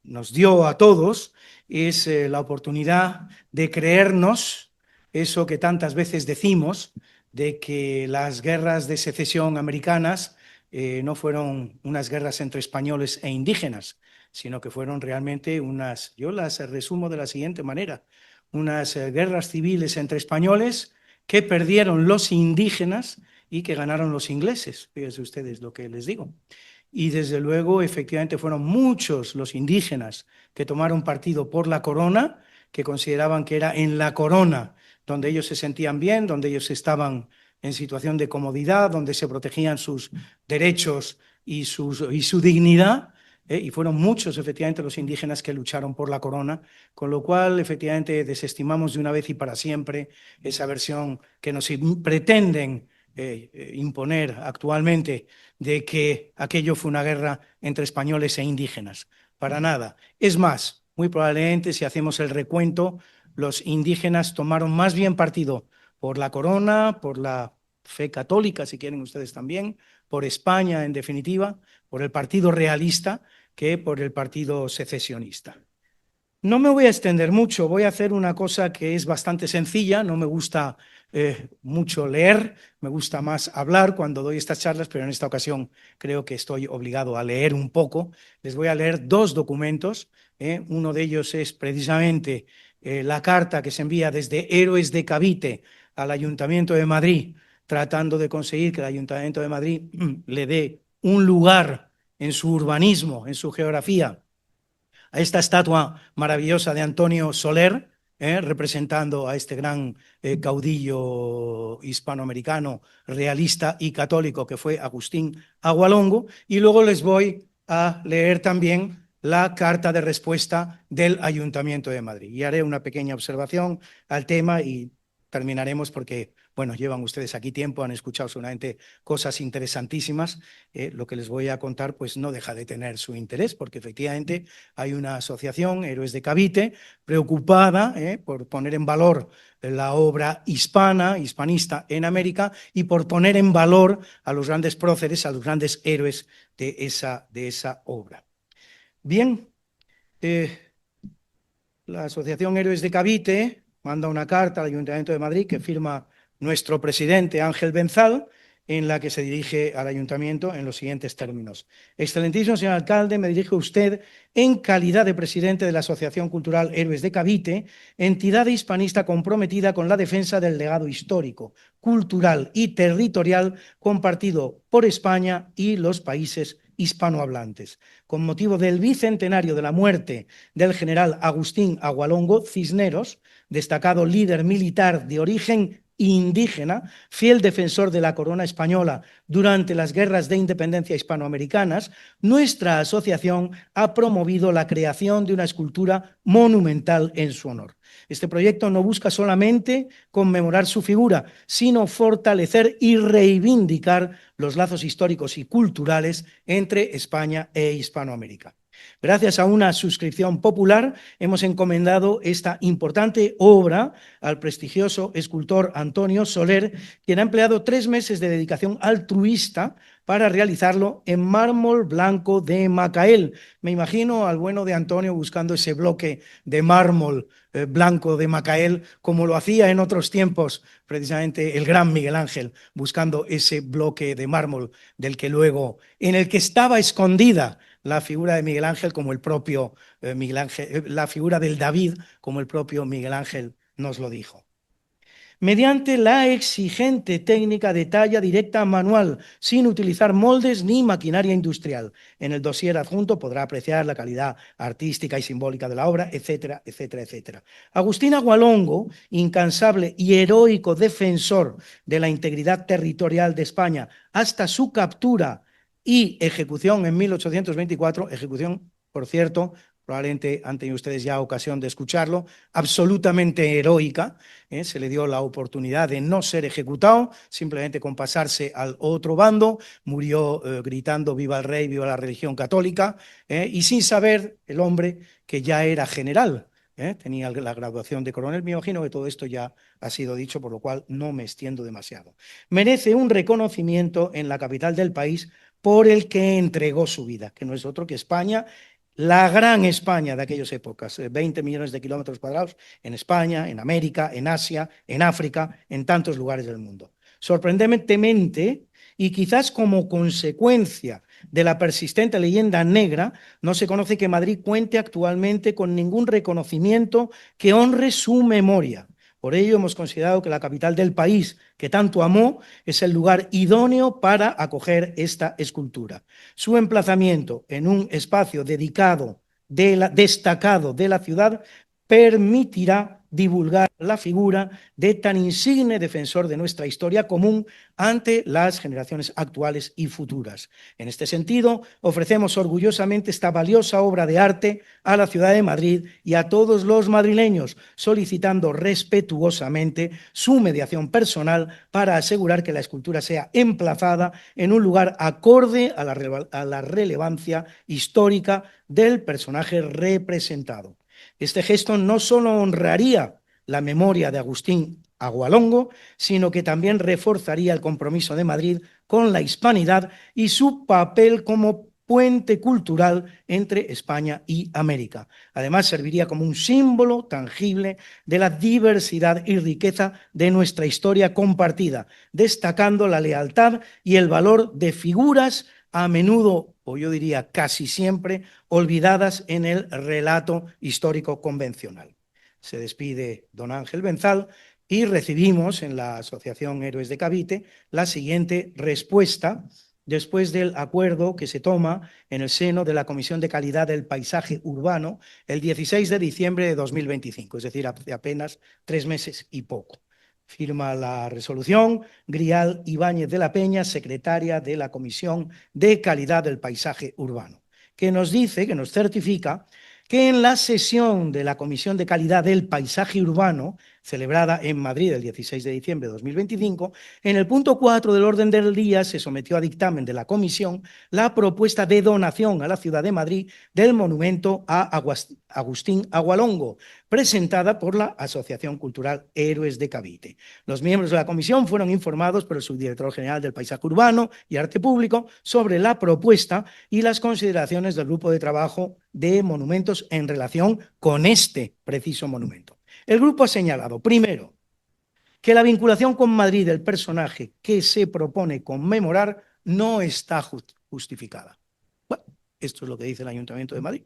nos dio a todos es la oportunidad de creernos eso que tantas veces decimos, de que las guerras de secesión americanas no fueron unas guerras entre españoles e indígenas, sino que fueron realmente yo las resumo de la siguiente manera, unas guerras civiles entre españoles que perdieron los indígenas y que ganaron los ingleses. Fíjense ustedes lo que les digo. Y desde luego, efectivamente, fueron muchos los indígenas que tomaron partido por la corona, que consideraban que era en la corona donde ellos se sentían bien, donde ellos estaban en situación de comodidad, donde se protegían sus derechos y su dignidad, y fueron muchos, efectivamente, los indígenas que lucharon por la corona, con lo cual, efectivamente, desestimamos de una vez y para siempre esa versión que nos pretenden imponer actualmente de que aquello fue una guerra entre españoles e indígenas. Para nada. Es más, muy probablemente, si hacemos el recuento, los indígenas tomaron más bien partido por la corona, por fe católica, si quieren ustedes también, por España en definitiva, por el Partido Realista, que por el Partido Secesionista. No me voy a extender mucho, voy a hacer una cosa que es bastante sencilla, no me gusta mucho leer, me gusta más hablar cuando doy estas charlas, pero en esta ocasión creo que estoy obligado a leer un poco. Les voy a leer dos documentos, uno de ellos es precisamente la carta que se envía desde Héroes de Cavite al Ayuntamiento de Madrid, tratando de conseguir que el Ayuntamiento de Madrid le dé un lugar en su urbanismo, en su geografía, a esta estatua maravillosa de Antonio Soler, representando a este gran caudillo hispanoamericano, realista y católico que fue Agustín Agualongo, y luego les voy a leer también la carta de respuesta del Ayuntamiento de Madrid. Y haré una pequeña observación al tema y terminaremos porque, bueno, llevan ustedes aquí tiempo, han escuchado seguramente cosas interesantísimas. Lo que les voy a contar pues no deja de tener su interés, porque efectivamente hay una asociación, Héroes de Cavite, preocupada por poner en valor la obra hispanista en América y por poner en valor a los grandes próceres, a los grandes héroes de esa obra. Bien, la Asociación Héroes de Cavite manda una carta al Ayuntamiento de Madrid que firma nuestro presidente Ángel Benzal, en la que se dirige al Ayuntamiento en los siguientes términos. Excelentísimo señor alcalde, me dirijo a usted en calidad de presidente de la Asociación Cultural Héroes de Cavite, entidad hispanista comprometida con la defensa del legado histórico, cultural y territorial compartido por España y los países hispanohablantes. Con motivo del bicentenario de la muerte del general Agustín Agualongo Cisneros, destacado líder militar de origen indígena, fiel defensor de la corona española durante las guerras de independencia hispanoamericanas, nuestra asociación ha promovido la creación de una escultura monumental en su honor. Este proyecto no busca solamente conmemorar su figura, sino fortalecer y reivindicar los lazos históricos y culturales entre España e Hispanoamérica. Gracias a una suscripción popular hemos encomendado esta importante obra al prestigioso escultor Antonio Soler, quien ha empleado 3 meses de dedicación altruista para realizarlo en mármol blanco de Macael. Me imagino al bueno de Antonio buscando ese bloque de mármol blanco de Macael, como lo hacía en otros tiempos precisamente el gran Miguel Ángel, buscando ese bloque de mármol en el que estaba escondida la figura de Miguel Ángel, como el propio Miguel Ángel, la figura del David, como el propio Miguel Ángel nos lo dijo. Mediante la exigente técnica de talla directa manual, sin utilizar moldes ni maquinaria industrial. En el dossier adjunto podrá apreciar la calidad artística y simbólica de la obra, etcétera, etcétera, etcétera. Agustín Agualongo, incansable y heroico defensor de la integridad territorial de España hasta su captura y ejecución en 1824, ejecución, por cierto, probablemente han tenido ustedes ya ocasión de escucharlo, absolutamente heroica. Se le dio la oportunidad de no ser ejecutado, simplemente con pasarse al otro bando, murió gritando viva el rey, viva la religión católica, y sin saber el hombre que ya era general, tenía la graduación de coronel. Me imagino que todo esto ya ha sido dicho, por lo cual no me extiendo demasiado. Merece un reconocimiento en la capital del país por el que entregó su vida, que no es otro que España, la gran España de aquellas épocas, 20 millones de kilómetros cuadrados en España, en América, en Asia, en África, en tantos lugares del mundo. Sorprendentemente, y quizás como consecuencia de la persistente leyenda negra, no se conoce que Madrid cuente actualmente con ningún reconocimiento que honre su memoria. Por ello hemos considerado que la capital del país, que tanto amó, es el lugar idóneo para acoger esta escultura. Su emplazamiento en un espacio destacado de la ciudad permitirá divulgar la figura de tan insigne defensor de nuestra historia común ante las generaciones actuales y futuras. En este sentido, ofrecemos orgullosamente esta valiosa obra de arte a la ciudad de Madrid y a todos los madrileños, solicitando respetuosamente su mediación personal para asegurar que la escultura sea emplazada en un lugar acorde a la relevancia histórica del personaje representado. Este gesto no solo honraría la memoria de Agustín Agualongo, sino que también reforzaría el compromiso de Madrid con la hispanidad y su papel como puente cultural entre España y América. Además, serviría como un símbolo tangible de la diversidad y riqueza de nuestra historia compartida, destacando la lealtad y el valor de figuras a menudo, o yo diría casi siempre, olvidadas en el relato histórico convencional. Se despide don Ángel Benzal y recibimos en la Asociación Héroes de Cavite la siguiente respuesta después del acuerdo que se toma en el seno de la Comisión de Calidad del Paisaje Urbano el 16 de diciembre de 2025, es decir, hace apenas 3 meses y poco. Firma la resolución Grial Ibáñez de la Peña, secretaria de la Comisión de Calidad del Paisaje Urbano, que nos dice, que nos certifica que en la sesión de la Comisión de Calidad del Paisaje Urbano, celebrada en Madrid el 16 de diciembre de 2025, en el punto 4 del orden del día se sometió a dictamen de la comisión la propuesta de donación a la ciudad de Madrid del monumento a Agustín Agualongo, presentada por la Asociación Cultural Héroes de Cavite. Los miembros de la comisión fueron informados por el subdirector general del Paisaje Urbano y Arte Público sobre la propuesta y las consideraciones del grupo de trabajo de monumentos en relación con este preciso monumento. El grupo ha señalado, primero, que la vinculación con Madrid del personaje que se propone conmemorar no está justificada. Bueno, esto es lo que dice el Ayuntamiento de Madrid.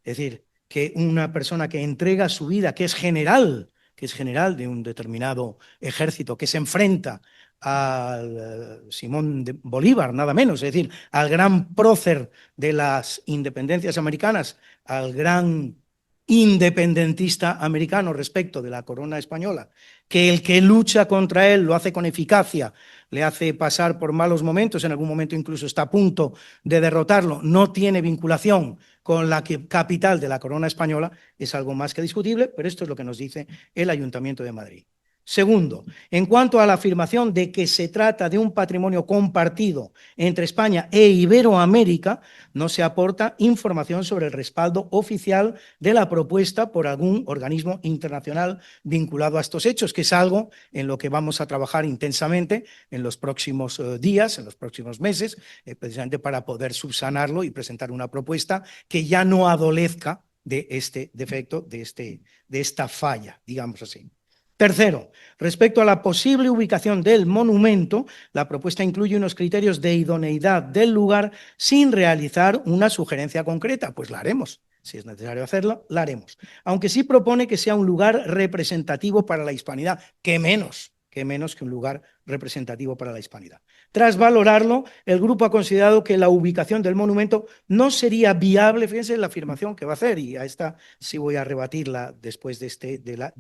Es decir, que una persona que entrega su vida, que es general de un determinado ejército, que se enfrenta al Simón de Bolívar, nada menos, es decir, al gran prócer de las independencias americanas, al gran independentista americano respecto de la corona española, que el que lucha contra él lo hace con eficacia, le hace pasar por malos momentos, en algún momento incluso está a punto de derrotarlo, no tiene vinculación con la capital de la corona española, es algo más que discutible, pero esto es lo que nos dice el Ayuntamiento de Madrid. Segundo, en cuanto a la afirmación de que se trata de un patrimonio compartido entre España e Iberoamérica, no se aporta información sobre el respaldo oficial de la propuesta por algún organismo internacional vinculado a estos hechos, que es algo en lo que vamos a trabajar intensamente en los próximos días, en los próximos meses, precisamente para poder subsanarlo y presentar una propuesta que ya no adolezca de este defecto, de esta falla, digamos así. Tercero, respecto a la posible ubicación del monumento, la propuesta incluye unos criterios de idoneidad del lugar sin realizar una sugerencia concreta. Pues la haremos. Si es necesario hacerlo, la haremos. Aunque sí propone que sea un lugar representativo para la hispanidad, que menos que un lugar representativo para la hispanidad. Tras valorarlo, el grupo ha considerado que la ubicación del monumento no sería viable, fíjense la afirmación que va a hacer, y a esta sí voy a rebatirla después de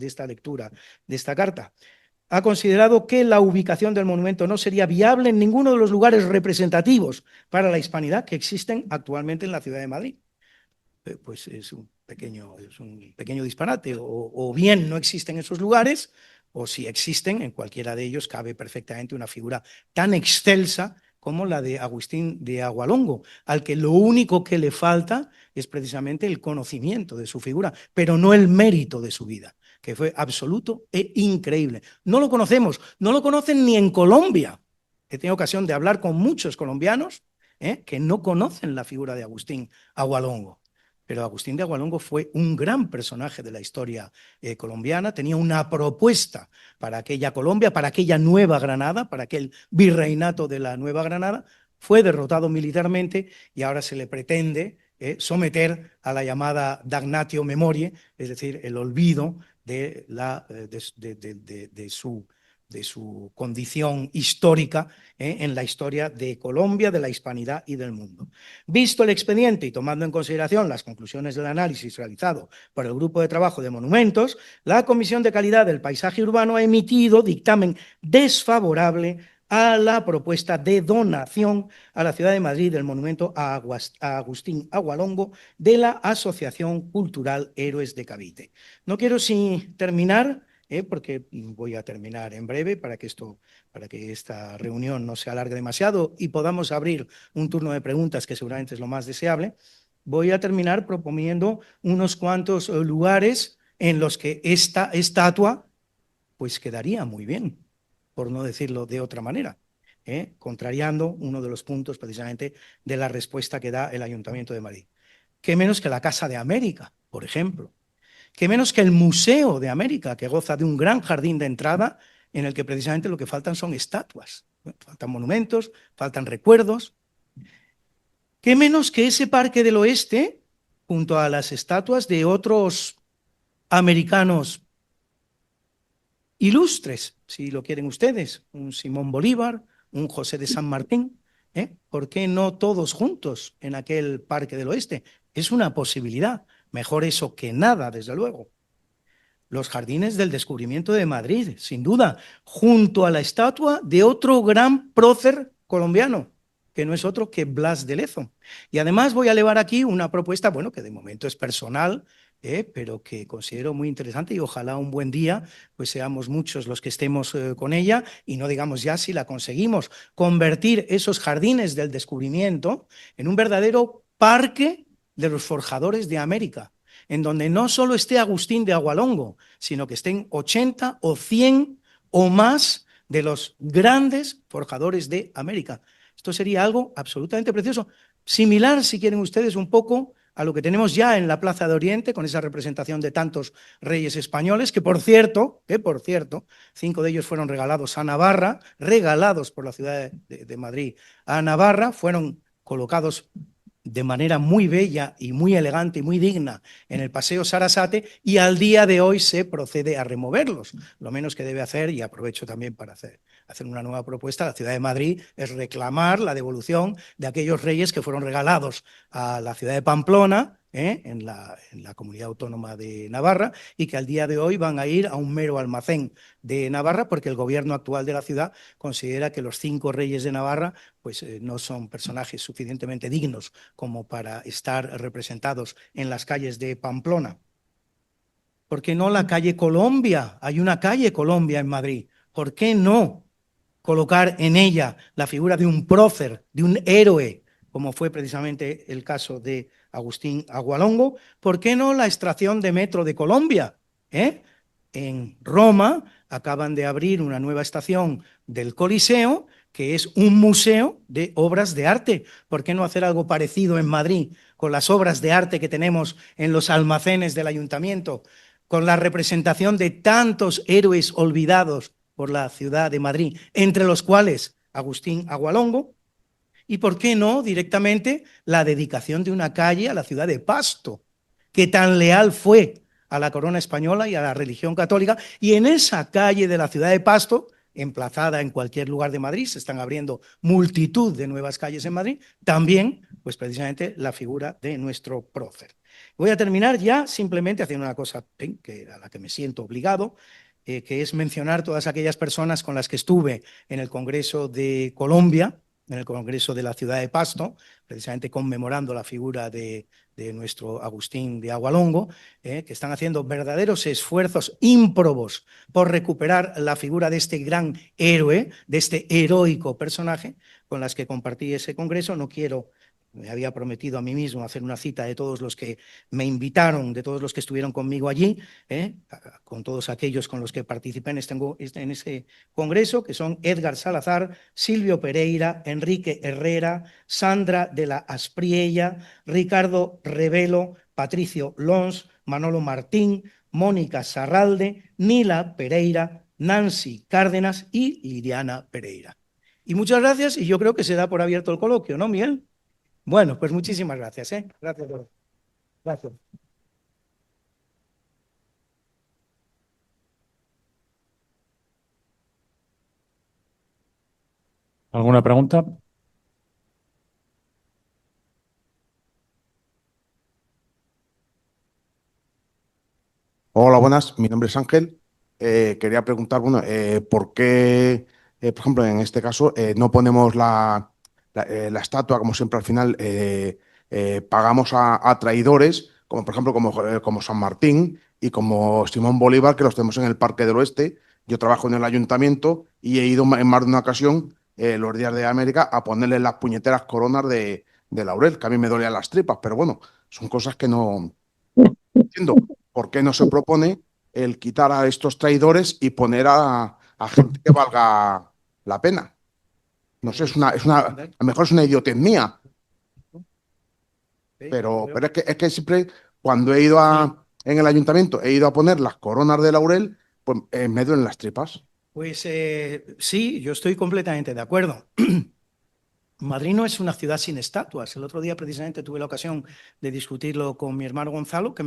esta lectura de esta carta. Ha considerado que la ubicación del monumento no sería viable en ninguno de los lugares representativos para la hispanidad que existen actualmente en la ciudad de Madrid. Pues es un pequeño disparate, o bien no existen esos lugares, o si existen, en cualquiera de ellos cabe perfectamente una figura tan excelsa como la de Agustín de Agualongo, al que lo único que le falta es precisamente el conocimiento de su figura, pero no el mérito de su vida, que fue absoluto e increíble. No lo conocemos, no lo conocen ni en Colombia. He tenido ocasión de hablar con muchos colombianos que no conocen la figura de Agustín Agualongo. Pero Agustín de Agualongo fue un gran personaje de la historia colombiana, tenía una propuesta para aquella Colombia, para aquella Nueva Granada, para aquel virreinato de la Nueva Granada, fue derrotado militarmente y ahora se le pretende someter a la llamada damnatio memoriae, es decir, el olvido de su condición histórica en la historia de Colombia, de la hispanidad y del mundo. Visto el expediente y tomando en consideración las conclusiones del análisis realizado por el Grupo de Trabajo de Monumentos, la Comisión de Calidad del Paisaje Urbano ha emitido dictamen desfavorable a la propuesta de donación a la ciudad de Madrid del monumento a Agustín Agualongo de la Asociación Cultural Héroes de Cavite. No quiero sin terminar, porque voy a terminar en breve para que esta reunión no se alargue demasiado y podamos abrir un turno de preguntas que seguramente es lo más deseable. Voy a terminar proponiendo unos cuantos lugares en los que esta estatua pues quedaría muy bien, por no decirlo de otra manera, contrariando uno de los puntos precisamente de la respuesta que da el Ayuntamiento de Madrid. ¿Qué menos que la Casa de América, por ejemplo? ¿Qué menos que el Museo de América, que goza de un gran jardín de entrada en el que precisamente lo que faltan son estatuas? Faltan monumentos, faltan recuerdos. ¿Qué menos que ese Parque del Oeste, junto a las estatuas de otros americanos ilustres, si lo quieren ustedes, un Simón Bolívar, un José de San Martín? ¿Por qué no todos juntos en aquel Parque del Oeste? Es una posibilidad, mejor eso que nada, desde luego. Los Jardines del Descubrimiento de Madrid, sin duda, junto a la estatua de otro gran prócer colombiano, que no es otro que Blas de Lezo. Y además voy a elevar aquí una propuesta, bueno, que de momento es personal, pero que considero muy interesante y ojalá un buen día pues seamos muchos los que estemos con ella y no digamos ya si la conseguimos, convertir esos Jardines del Descubrimiento en un verdadero parque de los forjadores de América, en donde no solo esté Agustín de Agualongo, sino que estén 80 o 100 o más de los grandes forjadores de América. Esto sería algo absolutamente precioso, similar, si quieren ustedes, un poco a lo que tenemos ya en la Plaza de Oriente, con esa representación de tantos reyes españoles, que por cierto, 5 de ellos fueron regalados a Navarra, regalados por la ciudad de Madrid a Navarra, fueron colocados de manera muy bella y muy elegante y muy digna en el Paseo Sarasate, y al día de hoy se procede a removerlos. Lo menos que debe hacer, y aprovecho también para hacer una nueva propuesta, la ciudad de Madrid, es reclamar la devolución de aquellos reyes que fueron regalados a la ciudad de Pamplona, en la comunidad autónoma de Navarra, y que al día de hoy van a ir a un mero almacén de Navarra, porque el gobierno actual de la ciudad considera que los 5 reyes de Navarra pues, no son personajes suficientemente dignos como para estar representados en las calles de Pamplona. ¿Por qué no la calle Colombia? Hay una calle Colombia en Madrid. ¿Por qué no colocar en ella la figura de un prócer, de un héroe, como fue precisamente el caso de Agustín Agualongo? ¿Por qué no la estación de metro de Colombia? En Roma acaban de abrir una nueva estación del Coliseo, que es un museo de obras de arte. ¿Por qué no hacer algo parecido en Madrid con las obras de arte que tenemos en los almacenes del ayuntamiento, con la representación de tantos héroes olvidados por la ciudad de Madrid, entre los cuales Agustín Agualongo? ¿Y por qué no directamente la dedicación de una calle a la ciudad de Pasto, que tan leal fue a la corona española y a la religión católica? Y en esa calle de la ciudad de Pasto, emplazada en cualquier lugar de Madrid, se están abriendo multitud de nuevas calles en Madrid, también, pues precisamente la figura de nuestro prócer. Voy a terminar ya simplemente haciendo una cosa a la que me siento obligado, que es mencionar todas aquellas personas con las que estuve en el Congreso de Colombia, en el Congreso de la ciudad de Pasto, precisamente conmemorando la figura de nuestro Agustín de Agualongo, que están haciendo verdaderos esfuerzos ímprobos por recuperar la figura de este gran héroe, de este heroico personaje, con las que compartí ese congreso. No quiero... Me había prometido a mí mismo hacer una cita de todos los que me invitaron, de todos los que estuvieron conmigo allí, con todos aquellos con los que participé en ese congreso, que son Edgar Salazar, Silvio Pereira, Enrique Herrera, Sandra de la Aspriella, Ricardo Revelo, Patricio Lons, Manolo Martín, Mónica Sarralde, Nila Pereira, Nancy Cárdenas y Liliana Pereira. Y muchas gracias, y yo creo que se da por abierto el coloquio, ¿no, Miguel? Bueno, pues muchísimas gracias. Gracias. Gracias. ¿Alguna pregunta? Hola, buenas. Mi nombre es Ángel. Quería preguntar, bueno, ¿por qué, por ejemplo, en este caso, no ponemos la estatua, como siempre al final, pagamos a traidores, como por ejemplo como San Martín y como Simón Bolívar, que los tenemos en el Parque del Oeste? Yo trabajo en el ayuntamiento y he ido en más de una ocasión, los días de América, a ponerle las puñeteras coronas de laurel, que a mí me dolían las tripas, pero bueno, son cosas que no entiendo. ¿Por qué no se propone el quitar a estos traidores y poner a gente que valga la pena. No sé, a lo mejor es una idiotez mía, pero es que siempre cuando he ido en el ayuntamiento, he ido a poner las coronas de laurel, pues me duelen las tripas. Pues sí, yo estoy completamente de acuerdo. Madrid no es una ciudad sin estatuas. El otro día precisamente tuve la ocasión de discutirlo con mi hermano Gonzalo, que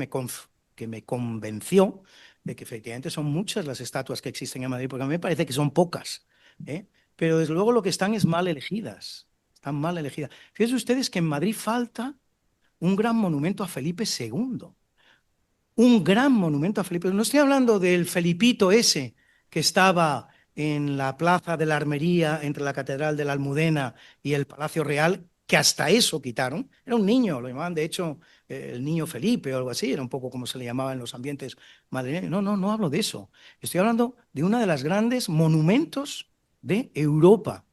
me convenció de que efectivamente son muchas las estatuas que existen en Madrid, porque a mí me parece que son pocas, ¿eh? Pero desde luego lo que están es mal elegidas. Están mal elegidas. Fíjense ustedes que en Madrid falta un gran monumento a Felipe II. Un gran monumento a Felipe II. No estoy hablando del Felipito ese que estaba en la plaza de la Armería entre la Catedral de la Almudena y el Palacio Real, que hasta eso quitaron. Era un niño, lo llamaban de hecho el niño Felipe o algo así, era un poco como se le llamaba en los ambientes madrileños. No hablo de eso. Estoy hablando de uno de los grandes monumentos de Europa,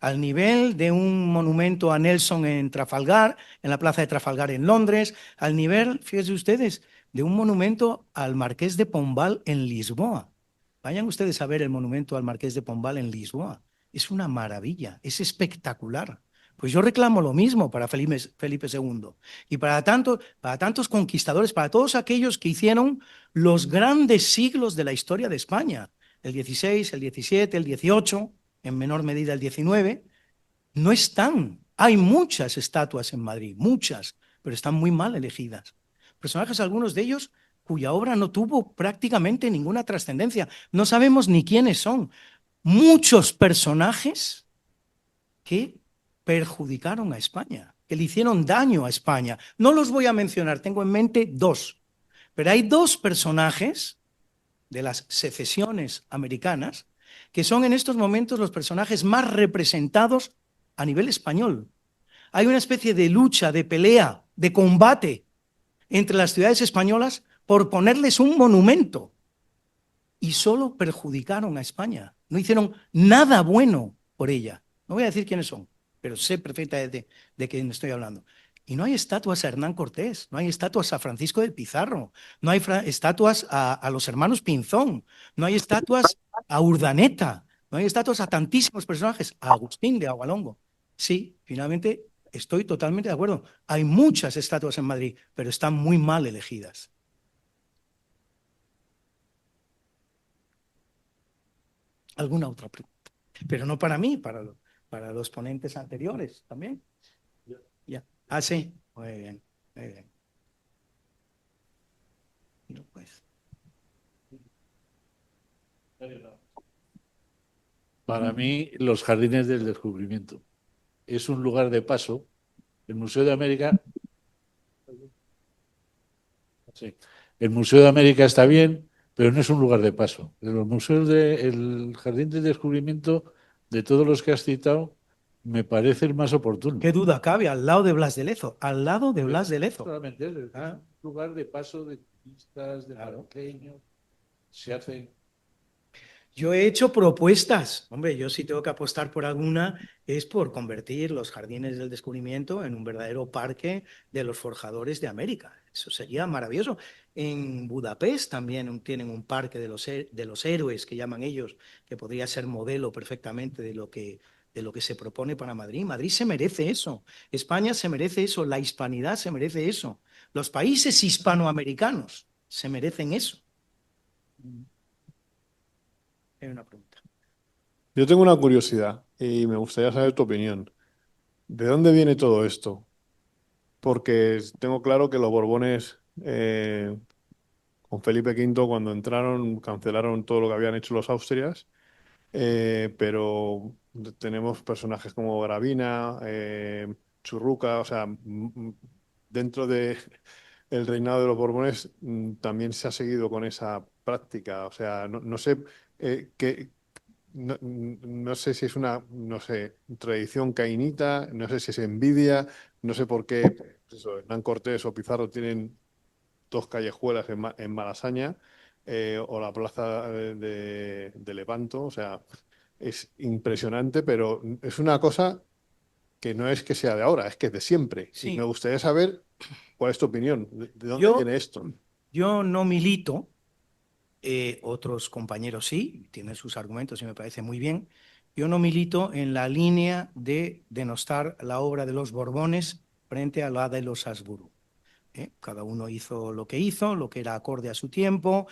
al nivel de un monumento a Nelson en Trafalgar, en la plaza de Trafalgar en Londres, al nivel, fíjense ustedes, de un monumento al Marqués de Pombal en Lisboa. Vayan ustedes a ver el monumento al Marqués de Pombal en Lisboa. Es una maravilla, es espectacular. Pues yo reclamo lo mismo para Felipe II y para tantos conquistadores, para todos aquellos que hicieron los grandes siglos de la historia de España, el 16, el 17, el 18, en menor medida el 19, no están. Hay muchas estatuas en Madrid, muchas, pero están muy mal elegidas. Personajes, algunos de ellos, cuya obra no tuvo prácticamente ninguna trascendencia. No sabemos ni quiénes son. Muchos personajes que perjudicaron a España, que le hicieron daño a España. No los voy a mencionar, tengo en mente dos, pero hay dos personajes de las secesiones americanas que son en estos momentos los personajes más representados a nivel español. Hay una especie de lucha, de pelea, de combate entre las ciudades españolas por ponerles un monumento y solo perjudicaron a España. No hicieron nada bueno por ella. No voy a decir quiénes son, pero sé perfectamente de quién estoy hablando. Y no hay estatuas a Hernán Cortés, no hay estatuas a Francisco de Pizarro, no hay estatuas a los hermanos Pinzón, no hay estatuas a Urdaneta, no hay estatuas a tantísimos personajes, a Agustín de Agualongo. Sí, finalmente estoy totalmente de acuerdo. Hay muchas estatuas en Madrid, pero están muy mal elegidas. ¿Alguna otra pregunta? Pero no para mí, para los ponentes anteriores también. Ya. Ah, sí. Muy bien, muy bien. No, pues. Para mí, los Jardines del Descubrimiento es un lugar de paso. El Museo de América, sí, el Museo de América está bien, pero no es un lugar de paso. Los museos el Jardín del Descubrimiento, de todos los que has citado, me parece el más oportuno. ¿Qué duda cabe? Al lado de Blas de Lezo. Al lado de Blas de Lezo. Solamente es un lugar de paso de turistas, de pequeños. Se hacen. Yo he hecho propuestas. Hombre, yo si tengo que apostar por alguna es por convertir los Jardines del Descubrimiento en un verdadero parque de los forjadores de América. Eso sería maravilloso. En Budapest también tienen un parque de los héroes, que llaman ellos, que podría ser modelo perfectamente de lo que se propone para Madrid. Madrid se merece eso. España se merece eso. La hispanidad se merece eso. Los países hispanoamericanos se merecen eso. Hay una pregunta. Yo tengo una curiosidad y me gustaría saber tu opinión. ¿De dónde viene todo esto? Porque tengo claro que los Borbones, con Felipe V, cuando entraron, cancelaron todo lo que habían hecho los Austrias, pero tenemos personajes como Gravina, Churruca, o sea, dentro de el reinado de los Borbones también se ha seguido con esa práctica. O sea, no sé qué. No sé si es una, no sé, tradición cainita, no sé si es envidia, no sé por qué pues eso, Hernán Cortés o Pizarro tienen dos callejuelas en Malasaña, o la plaza de Lepanto. O sea, es impresionante, pero es una cosa que no es que sea de ahora, es que es de siempre. Sí. Y me gustaría saber cuál es tu opinión, de dónde viene esto. Yo no milito Otros compañeros sí, tienen sus argumentos y me parece muy bien. Yo no milito en la línea de denostar la obra de los Borbones frente a la de los Habsburgo. Cada uno hizo, lo que era acorde a su tiempo.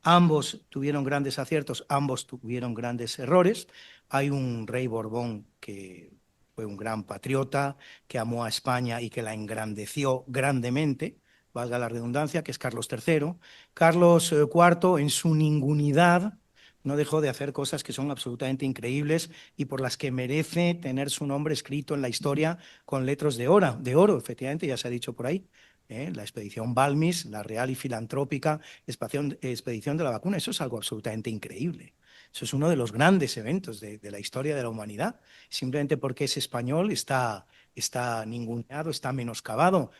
Ambos tuvieron grandes aciertos, ambos tuvieron grandes errores. Hay un rey Borbón que fue un gran patriota, que amó a España y que la engrandeció grandemente, valga la redundancia, que es Carlos III. Carlos IV, en su ningunidad, no dejó de hacer cosas que son absolutamente increíbles y por las que merece tener su nombre escrito en la historia con letras de oro, efectivamente, ya se ha dicho por ahí. La expedición Balmis, la real y filantrópica expedición de la vacuna, eso es algo absolutamente increíble. Eso es uno de los grandes eventos de la historia de la humanidad. Simplemente porque es español está ninguneado, está menoscabado.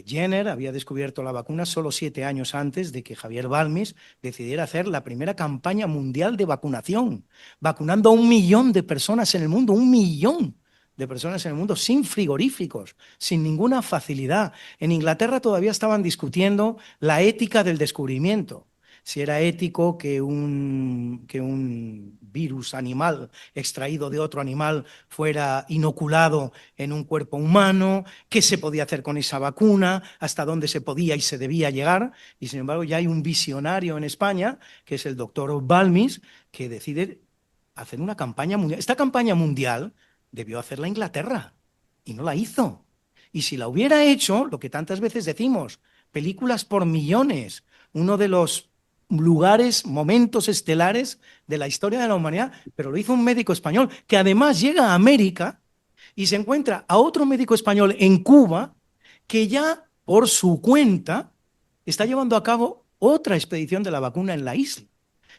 Jenner había descubierto la vacuna solo 7 años antes de que Javier Balmis decidiera hacer la primera campaña mundial de vacunación, vacunando a 1 millón de personas en el mundo, 1 millón de personas en el mundo, sin frigoríficos, sin ninguna facilidad. En Inglaterra todavía estaban discutiendo la ética del descubrimiento. Si era ético que un virus animal extraído de otro animal fuera inoculado en un cuerpo humano, qué se podía hacer con esa vacuna, hasta dónde se podía y se debía llegar. Y sin embargo ya hay un visionario en España, que es el doctor Balmis, que decide hacer una campaña mundial. Esta campaña mundial debió hacerla Inglaterra y no la hizo. Y si la hubiera hecho, lo que tantas veces decimos, películas por millones, uno de los lugares, momentos estelares de la historia de la humanidad, pero lo hizo un médico español que además llega a América y se encuentra a otro médico español en Cuba que ya por su cuenta está llevando a cabo otra expedición de la vacuna en la isla.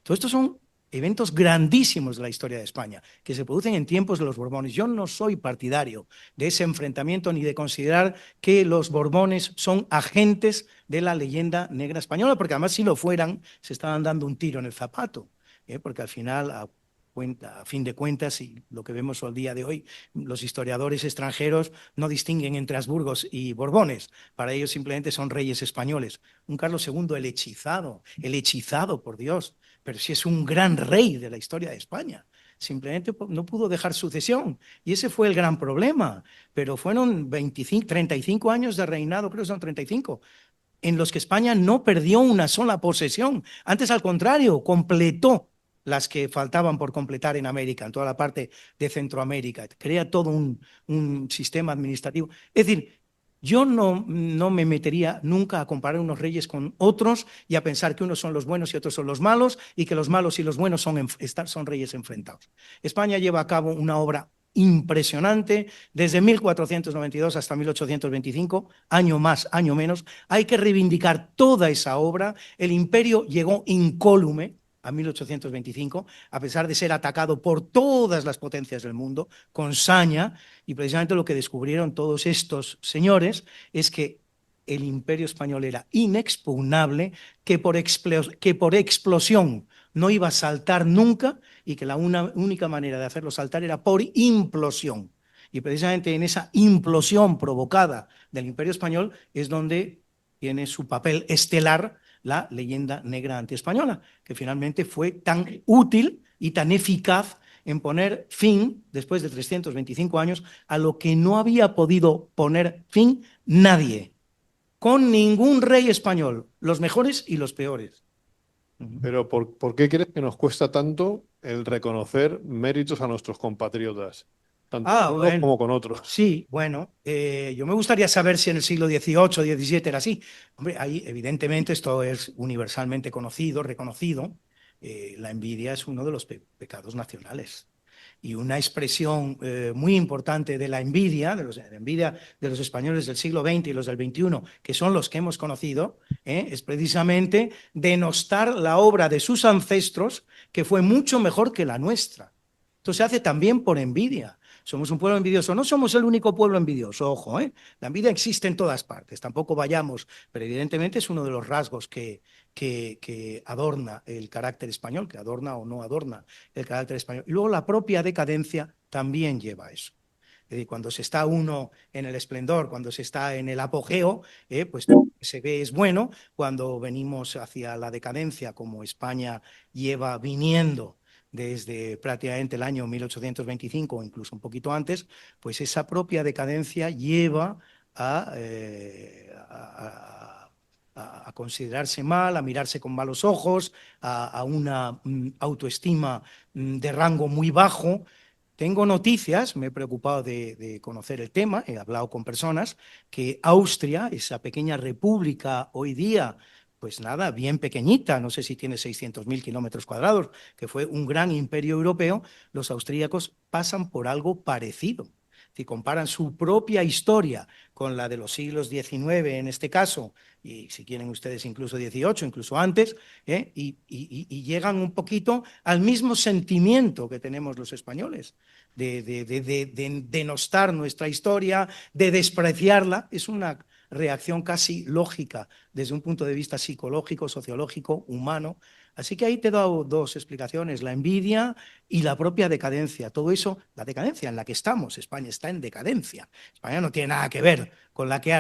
Todo esto son eventos grandísimos de la historia de España, que se producen en tiempos de los Borbones. Yo no soy partidario de ese enfrentamiento ni de considerar que los Borbones son agentes de la leyenda negra española, porque además si lo fueran, se estaban dando un tiro en el zapato, porque al final, a fin de cuentas, y lo que vemos al día de hoy, los historiadores extranjeros no distinguen entre Habsburgos y Borbones. Para ellos simplemente son reyes españoles. Un Carlos II, el hechizado, por Dios, pero sí es un gran rey de la historia de España. Simplemente no pudo dejar sucesión y ese fue el gran problema. Pero fueron 35 años de reinado, creo que son 35, en los que España no perdió una sola posesión. Antes, al contrario, completó las que faltaban por completar en América, en toda la parte de Centroamérica. Crea todo un sistema administrativo. Es decir, yo no me metería nunca a comparar unos reyes con otros y a pensar que unos son los buenos y otros son los malos y que los malos y los buenos son reyes enfrentados. España lleva a cabo una obra impresionante desde 1492 hasta 1825, año más, año menos. Hay que reivindicar toda esa obra. El imperio llegó incólume a 1825, a pesar de ser atacado por todas las potencias del mundo, con saña, y precisamente lo que descubrieron todos estos señores es que el imperio español era inexpugnable, que por explosión no iba a saltar nunca y que la única manera de hacerlo saltar era por implosión. Y precisamente en esa implosión provocada del imperio español es donde tiene su papel estelar la leyenda negra antiespañola, que finalmente fue tan útil y tan eficaz en poner fin, después de 325 años, a lo que no había podido poner fin nadie, con ningún rey español, los mejores y los peores. Pero ¿por qué crees que nos cuesta tanto el reconocer méritos a nuestros compatriotas? Tanto con unos como con otros. Sí, bueno, yo me gustaría saber si en el siglo XVIII, XVII era así. Hombre, ahí evidentemente esto es universalmente conocido, reconocido. La envidia es uno de los pecados nacionales. Y una expresión muy importante de la envidia, de los españoles del siglo XX y los del XXI, que son los que hemos conocido, es precisamente denostar la obra de sus ancestros, que fue mucho mejor que la nuestra. Esto se hace también por envidia. Somos un pueblo envidioso. No somos el único pueblo envidioso, ojo, ¿eh? La envidia existe en todas partes, tampoco vayamos, pero evidentemente es uno de los rasgos que adorna el carácter español, que adorna o no adorna el carácter español. Y luego la propia decadencia también lleva a eso. Es decir, cuando se está uno en el esplendor, cuando se está en el apogeo, pues se ve es bueno cuando venimos hacia la decadencia, como España lleva viniendo desde prácticamente el año 1825 o incluso un poquito antes, pues esa propia decadencia lleva a, a considerarse mal, a mirarse con malos ojos, a una autoestima de rango muy bajo. Tengo noticias, me he preocupado de conocer el tema, he hablado con personas, que Austria, esa pequeña república hoy día, pues nada, bien pequeñita, no sé si tiene 600.000 kilómetros cuadrados, que fue un gran imperio europeo, los austríacos pasan por algo parecido. Si comparan su propia historia con la de los siglos XIX en este caso, y si quieren ustedes incluso XVIII, incluso antes, y llegan un poquito al mismo sentimiento que tenemos los españoles, de denostar nuestra historia, de despreciarla. Es una reacción casi lógica desde un punto de vista psicológico, sociológico, humano. Así que ahí te he dado dos explicaciones, la envidia y la propia decadencia. Todo eso, la decadencia en la que estamos, España está en decadencia. España no tiene nada que ver con la que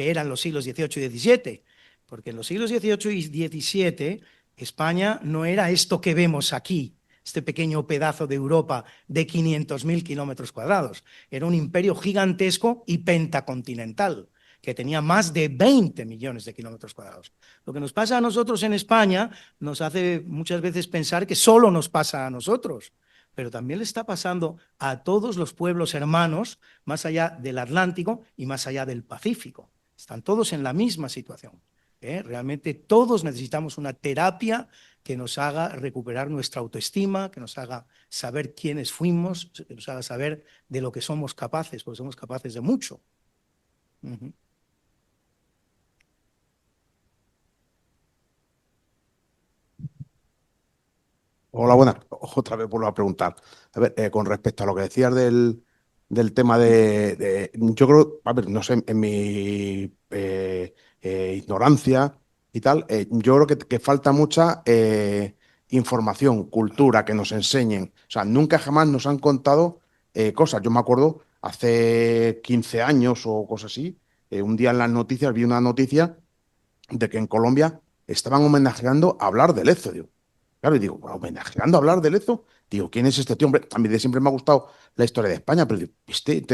era en los siglos XVIII y XVII, porque en los siglos XVIII y XVII España no era esto que vemos aquí, este pequeño pedazo de Europa de 500.000 kilómetros cuadrados. Era un imperio gigantesco y pentacontinental, que tenía más de 20 millones de kilómetros cuadrados. Lo que nos pasa a nosotros en España nos hace muchas veces pensar que solo nos pasa a nosotros, pero también le está pasando a todos los pueblos hermanos, más allá del Atlántico y más allá del Pacífico. Están todos en la misma situación. Realmente todos necesitamos una terapia que nos haga recuperar nuestra autoestima, que nos haga saber quiénes fuimos, que nos haga saber de lo que somos capaces, porque somos capaces de mucho. Hola, buenas. Otra vez vuelvo a preguntar. A ver, con respecto a lo que decías del tema yo creo, a ver, no sé, en mi ignorancia y tal, yo creo que falta mucha información, cultura, que nos enseñen. O sea, nunca jamás nos han contado cosas. Yo me acuerdo hace 15 años o cosas así, un día en las noticias vi una noticia de que en Colombia estaban homenajeando a Blas de Lezo. Digo, claro, y digo, bueno, homenajeando a Blas de Lezo. Digo, ¿quién es este tío? Hombre, también de siempre me ha gustado la historia de España, pero digo,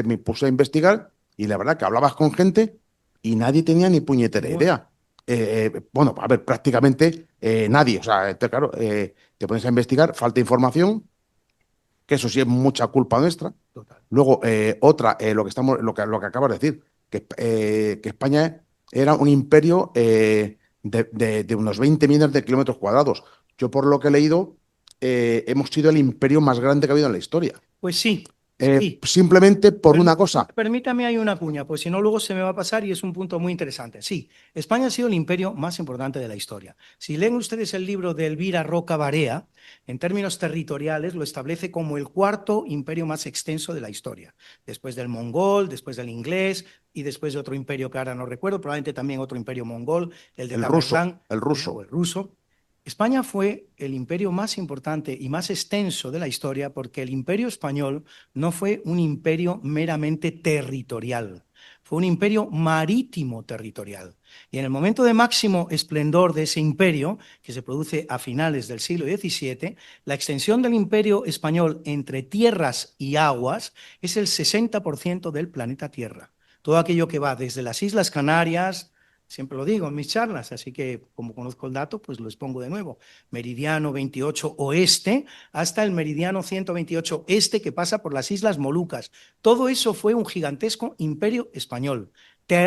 me puse a investigar y la verdad que hablabas con gente y nadie tenía ni puñetera idea. Bueno, a ver, prácticamente nadie. O sea, claro, te pones a investigar, falta información, que eso sí es mucha culpa nuestra. Total. Luego, otra, lo que acabas de decir, que España era un imperio de unos 20 millones de kilómetros cuadrados. Yo, por lo que he leído, hemos sido el imperio más grande que ha habido en la historia. Pues sí. Simplemente por una cosa. Permítame ahí una cuña, pues si no luego se me va a pasar y es un punto muy interesante. Sí, España ha sido el imperio más importante de la historia. Si leen ustedes el libro de Elvira Roca Barea, en términos territoriales lo establece como el cuarto imperio más extenso de la historia, después del mongol, después del inglés y después de otro imperio que ahora no recuerdo, probablemente también otro imperio mongol, el de Tamerlán, el ruso. O el ruso. España fue el imperio más importante y más extenso de la historia porque el imperio español no fue un imperio meramente territorial, fue un imperio marítimo territorial. Y en el momento de máximo esplendor de ese imperio, que se produce a finales del siglo XVII, la extensión del imperio español entre tierras y aguas es el 60% del planeta Tierra. Todo aquello que va desde las Islas Canarias, siempre lo digo en mis charlas, así que como conozco el dato, pues lo expongo de nuevo. Meridiano 28 oeste hasta el meridiano 128 este que pasa por las Islas Molucas. Todo eso fue un gigantesco imperio español,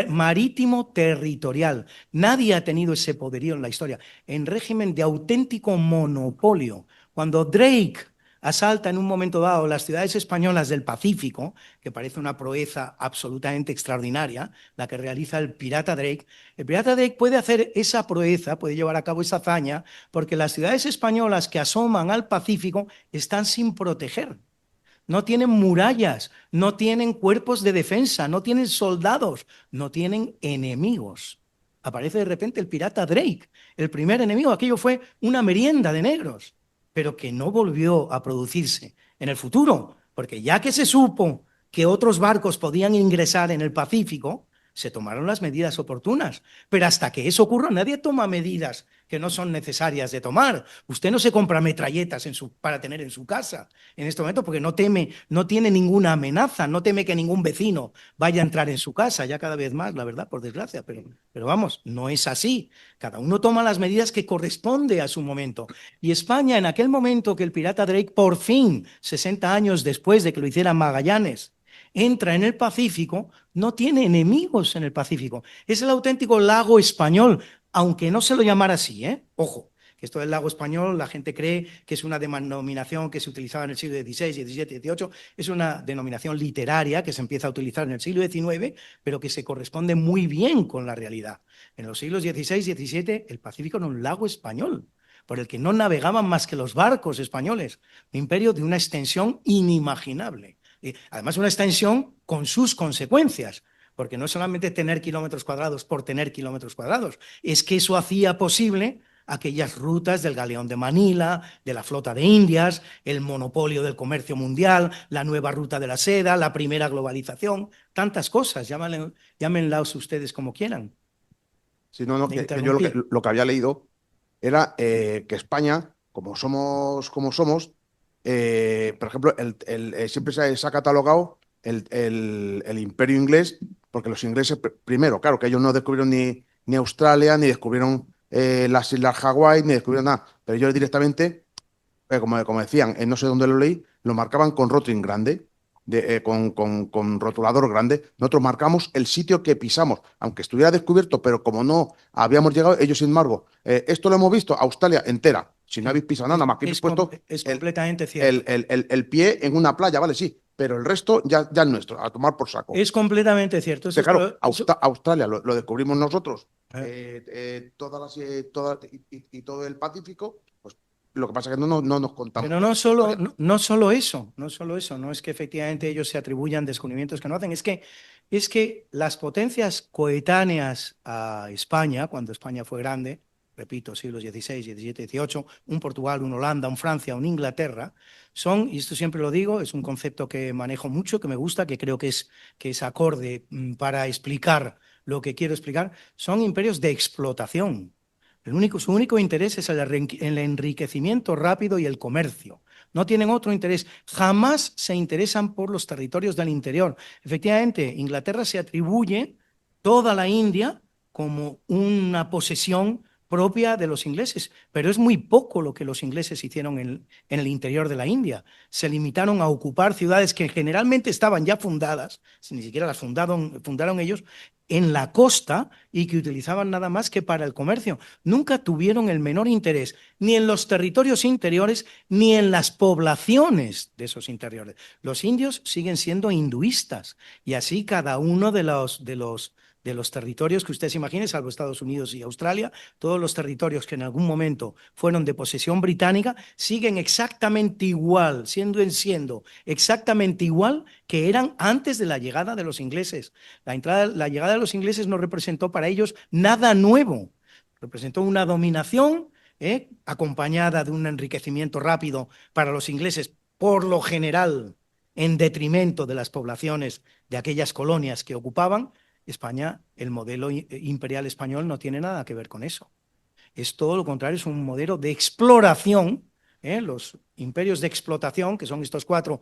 marítimo territorial. Nadie ha tenido ese poderío en la historia, en régimen de auténtico monopolio. Cuando Drake asalta en un momento dado las ciudades españolas del Pacífico, que parece una proeza absolutamente extraordinaria, la que realiza el pirata Drake. El pirata Drake puede hacer esa proeza, puede llevar a cabo esa hazaña, porque las ciudades españolas que asoman al Pacífico están sin proteger. No tienen murallas, no tienen cuerpos de defensa, no tienen soldados, no tienen enemigos. Aparece de repente el pirata Drake, el primer enemigo. Aquello fue una merienda de negros, pero que no volvió a producirse en el futuro, porque ya que se supo que otros barcos podían ingresar en el Pacífico, se tomaron las medidas oportunas, pero hasta que eso ocurra nadie toma medidas que no son necesarias de tomar. Usted no se compra metralletas para tener en su casa en este momento porque no tiene ninguna amenaza, no teme que ningún vecino vaya a entrar en su casa, ya cada vez más, la verdad, por desgracia, pero vamos, no es así. Cada uno toma las medidas que corresponde a su momento. Y España, en aquel momento que el pirata Drake, por fin, 60 años después de que lo hiciera Magallanes, entra en el Pacífico, no tiene enemigos en el Pacífico. Es el auténtico lago español, aunque no se lo llamara así, ¿eh? Ojo, que esto del lago español, la gente cree que es una denominación que se utilizaba en el siglo XVI, XVII, XVIII, es una denominación literaria que se empieza a utilizar en el siglo XIX, pero que se corresponde muy bien con la realidad. En los siglos XVI y XVII, el Pacífico era un lago español, por el que no navegaban más que los barcos españoles, un imperio de una extensión inimaginable. Además, una extensión con sus consecuencias, porque no es solamente tener kilómetros cuadrados por tener kilómetros cuadrados, es que eso hacía posible aquellas rutas del galeón de Manila, de la flota de Indias, el monopolio del comercio mundial, la nueva ruta de la seda, la primera globalización, tantas cosas, llámenlas ustedes como quieran. Sí, no, que yo lo que había leído era que España, como somos, por ejemplo, siempre se ha catalogado el imperio inglés, porque los ingleses, primero, claro, que ellos no descubrieron ni Australia, ni descubrieron las Islas Hawái, ni descubrieron nada, pero ellos directamente, como decían, no sé dónde lo leí, lo marcaban con rótulo grande, con rotulador grande. Nosotros marcamos el sitio que pisamos, aunque estuviera descubierto, pero como no habíamos llegado, ellos, sin embargo, esto lo hemos visto, Australia entera, si no habéis pisado nada más que habéis puesto completamente cierto. El pie en una playa, vale, sí, pero el resto ya es nuestro, a tomar por saco. Es completamente cierto. Claro, Australia lo descubrimos nosotros, todo el Pacífico, pues lo que pasa es que no nos contamos. Pero no solo eso, no es que efectivamente ellos se atribuyan descubrimientos que no hacen, es que las potencias coetáneas a España, cuando España fue grande, repito, siglos XVI, XVII, XVIII, un Portugal, un Holanda, un Francia, un Inglaterra, son, y esto siempre lo digo, es un concepto que manejo mucho, que me gusta, que creo que es acorde para explicar lo que quiero explicar, son imperios de explotación. Su único interés es el enriquecimiento rápido y el comercio. No tienen otro interés. Jamás se interesan por los territorios del interior. Efectivamente, Inglaterra se atribuye toda la India como una posesión propia de los ingleses, pero es muy poco lo que los ingleses hicieron en el interior de la India. Se limitaron a ocupar ciudades que generalmente estaban ya fundadas, ni siquiera las fundaron ellos, en la costa y que utilizaban nada más que para el comercio. Nunca tuvieron el menor interés ni en los territorios interiores ni en las poblaciones de esos interiores. Los indios siguen siendo hinduistas y así cada uno de los territorios que usted se imagine, salvo Estados Unidos y Australia, todos los territorios que en algún momento fueron de posesión británica, siguen exactamente igual, siendo exactamente igual que eran antes de la llegada de los ingleses. La llegada de los ingleses no representó para ellos nada nuevo, representó una dominación acompañada de un enriquecimiento rápido para los ingleses, por lo general, en detrimento de las poblaciones de aquellas colonias que ocupaban. España, el modelo imperial español no tiene nada que ver con eso. Es todo lo contrario, es un modelo de exploración, los imperios de explotación, que son estos cuatro,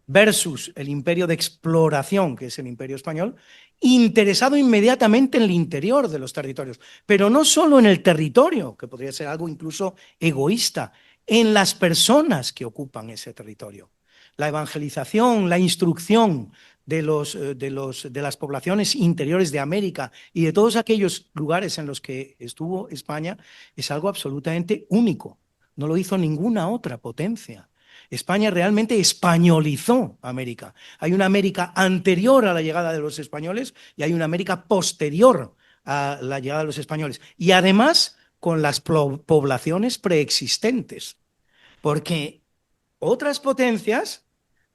versus el imperio de exploración, que es el imperio español, interesado inmediatamente en el interior de los territorios, pero no solo en el territorio, que podría ser algo incluso egoísta, en las personas que ocupan ese territorio. La evangelización, la instrucción de las poblaciones interiores de América y de todos aquellos lugares en los que estuvo España es algo absolutamente único. No lo hizo ninguna otra potencia. España realmente españolizó América. Hay una América anterior a la llegada de los españoles y hay una América posterior a la llegada de los españoles. Y además con las poblaciones preexistentes, porque otras potencias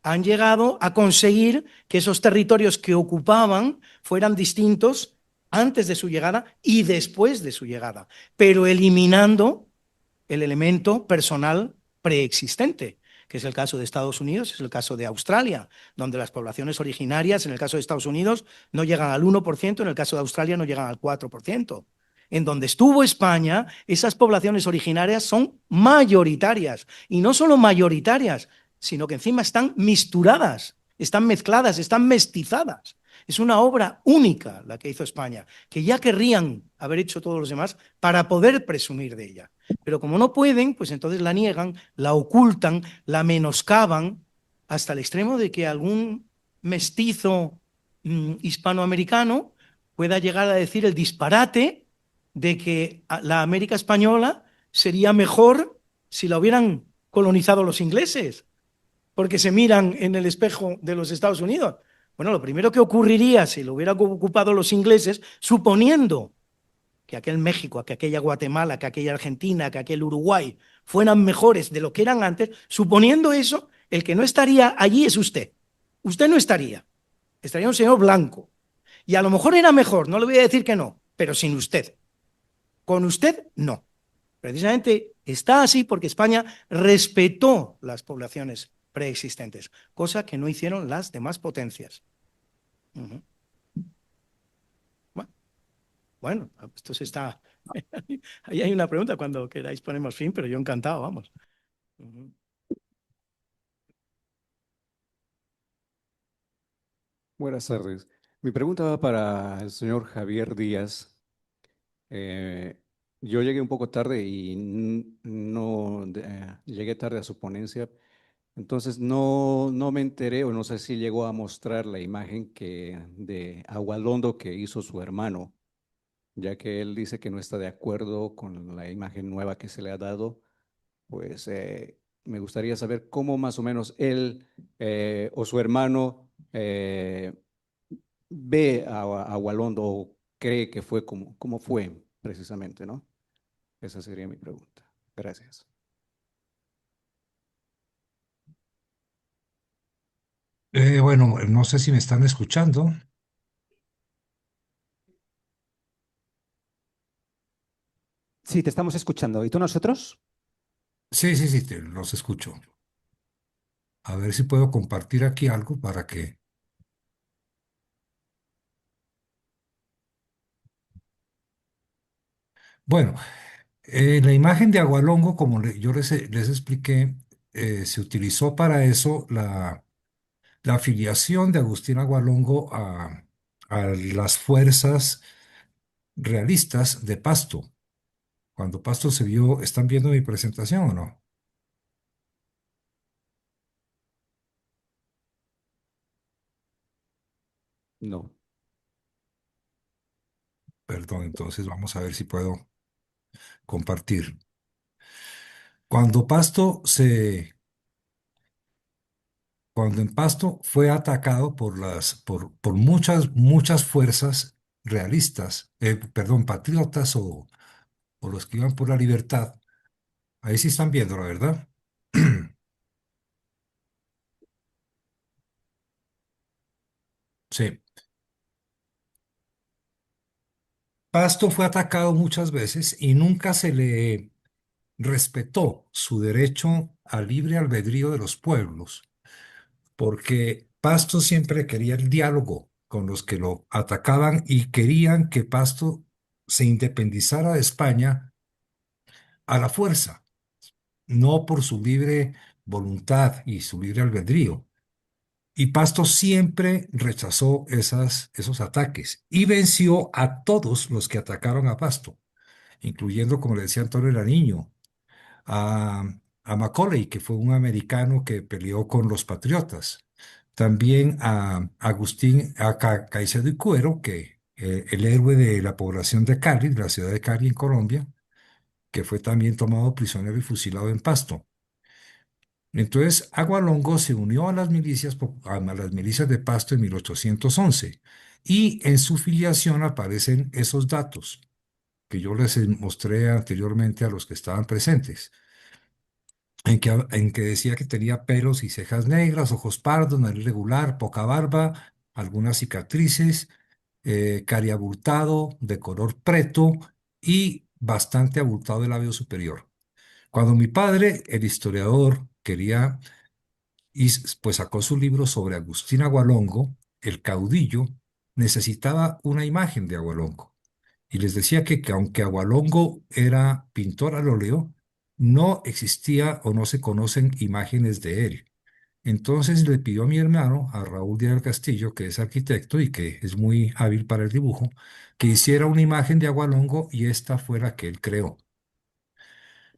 han llegado a conseguir que esos territorios que ocupaban fueran distintos antes de su llegada y después de su llegada, pero eliminando el elemento personal preexistente, que es el caso de Estados Unidos, es el caso de Australia, donde las poblaciones originarias, en el caso de Estados Unidos, no llegan al 1%, en el caso de Australia no llegan al 4%. En donde estuvo España, esas poblaciones originarias son mayoritarias, y no solo mayoritarias, sino que encima están misturadas, están mezcladas, están mestizadas. Es una obra única la que hizo España, que ya querrían haber hecho todos los demás para poder presumir de ella. Pero como no pueden, pues entonces la niegan, la ocultan, la menoscaban, hasta el extremo de que algún mestizo hispanoamericano pueda llegar a decir el disparate de que la América española sería mejor si la hubieran colonizado los ingleses, porque se miran en el espejo de los Estados Unidos. Bueno, lo primero que ocurriría si lo hubieran ocupado los ingleses, suponiendo que aquel México, que aquella Guatemala, que aquella Argentina, que aquel Uruguay fueran mejores de lo que eran antes, suponiendo eso, el que no estaría allí es usted. Usted no estaría. Estaría un señor blanco. Y a lo mejor era mejor, no le voy a decir que no, pero sin usted. Con usted, no. Precisamente está así porque España respetó las poblaciones preexistentes, cosa que no hicieron las demás potencias. Bueno, esto se está... Ahí hay una pregunta, cuando queráis ponemos fin, pero yo encantado, vamos. Buenas tardes. Mi pregunta va para el señor Javier Díaz. Yo llegué un poco tarde y no llegué tarde a su ponencia, entonces no me enteré o no sé si llegó a mostrar la imagen de Agualondo que hizo su hermano, ya que él dice que no está de acuerdo con la imagen nueva que se le ha dado. Pues me gustaría saber cómo más o menos él o su hermano ve a Agualondo o cree que fue como fue precisamente, ¿no? Esa sería mi pregunta. Gracias. Bueno, no sé si me están escuchando. Sí, te estamos escuchando. ¿Y tú nosotros? Sí, sí, sí, los escucho. A ver si puedo compartir aquí algo para que... Bueno, la imagen de Agualongo, como yo les expliqué, se utilizó para eso la afiliación de Agustín Agualongo a las fuerzas realistas de Pasto. Cuando Pasto se vio, ¿están viendo mi presentación o no? No. Perdón, entonces vamos a ver si puedo compartir. Cuando Pasto cuando en Pasto fue atacado por muchas fuerzas realistas, perdón, patriotas o los que iban por la libertad, ahí sí están viendo, la verdad. Sí. Pasto fue atacado muchas veces y nunca se le respetó su derecho al libre albedrío de los pueblos, porque Pasto siempre quería el diálogo con los que lo atacaban y querían que Pasto se independizara de España a la fuerza, no por su libre voluntad y su libre albedrío. Y Pasto siempre rechazó esos ataques y venció a todos los que atacaron a Pasto, incluyendo, como le decía Antonio Nariño, a, a Macaulay, que fue un americano que peleó con los patriotas. También a Agustín, Caicedo y Cuero, que el héroe de la población de Cali, de la ciudad de Cali en Colombia, que fue también tomado prisionero y fusilado en Pasto. Entonces, Agualongo se unió a las milicias de Pasto en 1811 y en su filiación aparecen esos datos que yo les mostré anteriormente a los que estaban presentes, en que decía que tenía pelos y cejas negras, ojos pardos, nariz regular, poca barba, algunas cicatrices, cari abultado, de color preto y bastante abultado el labio superior. Cuando mi padre, el historiador, quería y pues sacó su libro sobre Agustín Agualongo, el caudillo, necesitaba una imagen de Agualongo. Y les decía que aunque Agualongo era pintor al óleo, no existía o no se conocen imágenes de él. Entonces le pidió a mi hermano, a Raúl Díaz del Castillo, que es arquitecto y que es muy hábil para el dibujo, que hiciera una imagen de Agualongo y esta fue la que él creó.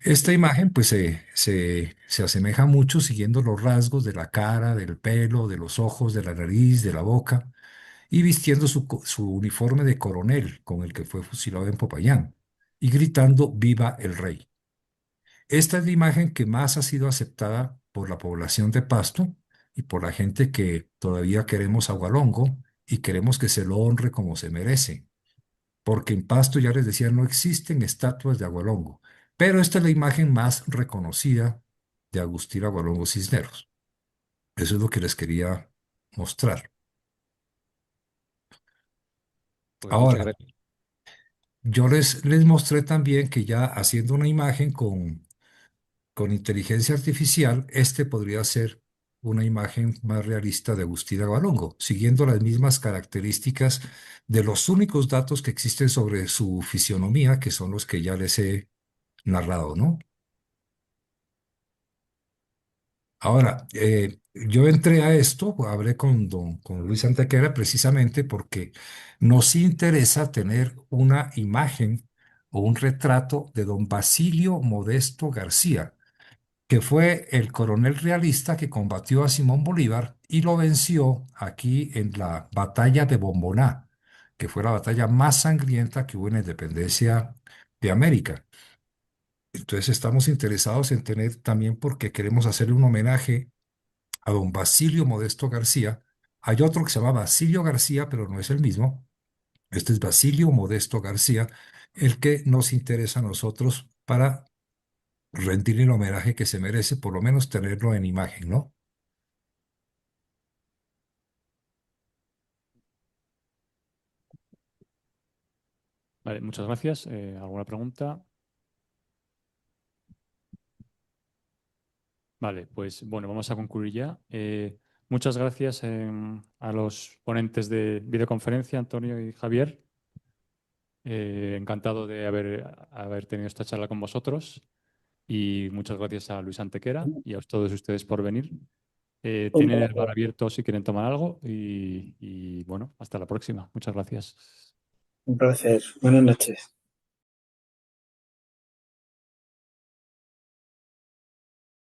Esta imagen pues se asemeja mucho siguiendo los rasgos de la cara, del pelo, de los ojos, de la nariz, de la boca y vistiendo su uniforme de coronel con el que fue fusilado en Popayán y gritando «Viva el rey». Esta es la imagen que más ha sido aceptada por la población de Pasto y por la gente que todavía queremos a Agualongo y queremos que se lo honre como se merece, porque en Pasto, ya les decía, no existen estatuas de Agualongo, pero esta es la imagen más reconocida de Agustín Agualongo Cisneros. Eso es lo que les quería mostrar. Pues muchas Ahora, gracias. yo les mostré también que ya haciendo una imagen con inteligencia artificial, este podría ser una imagen más realista de Agustín Agualongo, siguiendo las mismas características de los únicos datos que existen sobre su fisionomía, que son los que ya les he narrado, ¿no? Ahora, yo entré a esto, hablé con Luis Antequera precisamente porque nos interesa tener una imagen o un retrato de don Basilio Modesto García, que fue el coronel realista que combatió a Simón Bolívar y lo venció aquí en la batalla de Bomboná, que fue la batalla más sangrienta que hubo en la independencia de América. Entonces estamos interesados en tener también porque queremos hacerle un homenaje a don Basilio Modesto García. Hay otro que se llama Basilio García, pero no es el mismo. Este es Basilio Modesto García, el que nos interesa a nosotros para rendirle el homenaje que se merece, por lo menos tenerlo en imagen, ¿no? Vale, muchas gracias. ¿Alguna pregunta? Vale, pues bueno, vamos a concluir ya. Muchas gracias a los ponentes de videoconferencia, Antonio y Javier. Encantado de haber tenido esta charla con vosotros. Y muchas gracias a Luis Antequera y a todos ustedes por venir. Un Tienen el bar placer. abierto si quieren tomar algo y bueno, hasta la próxima. Muchas gracias. Un placer. Buenas noches.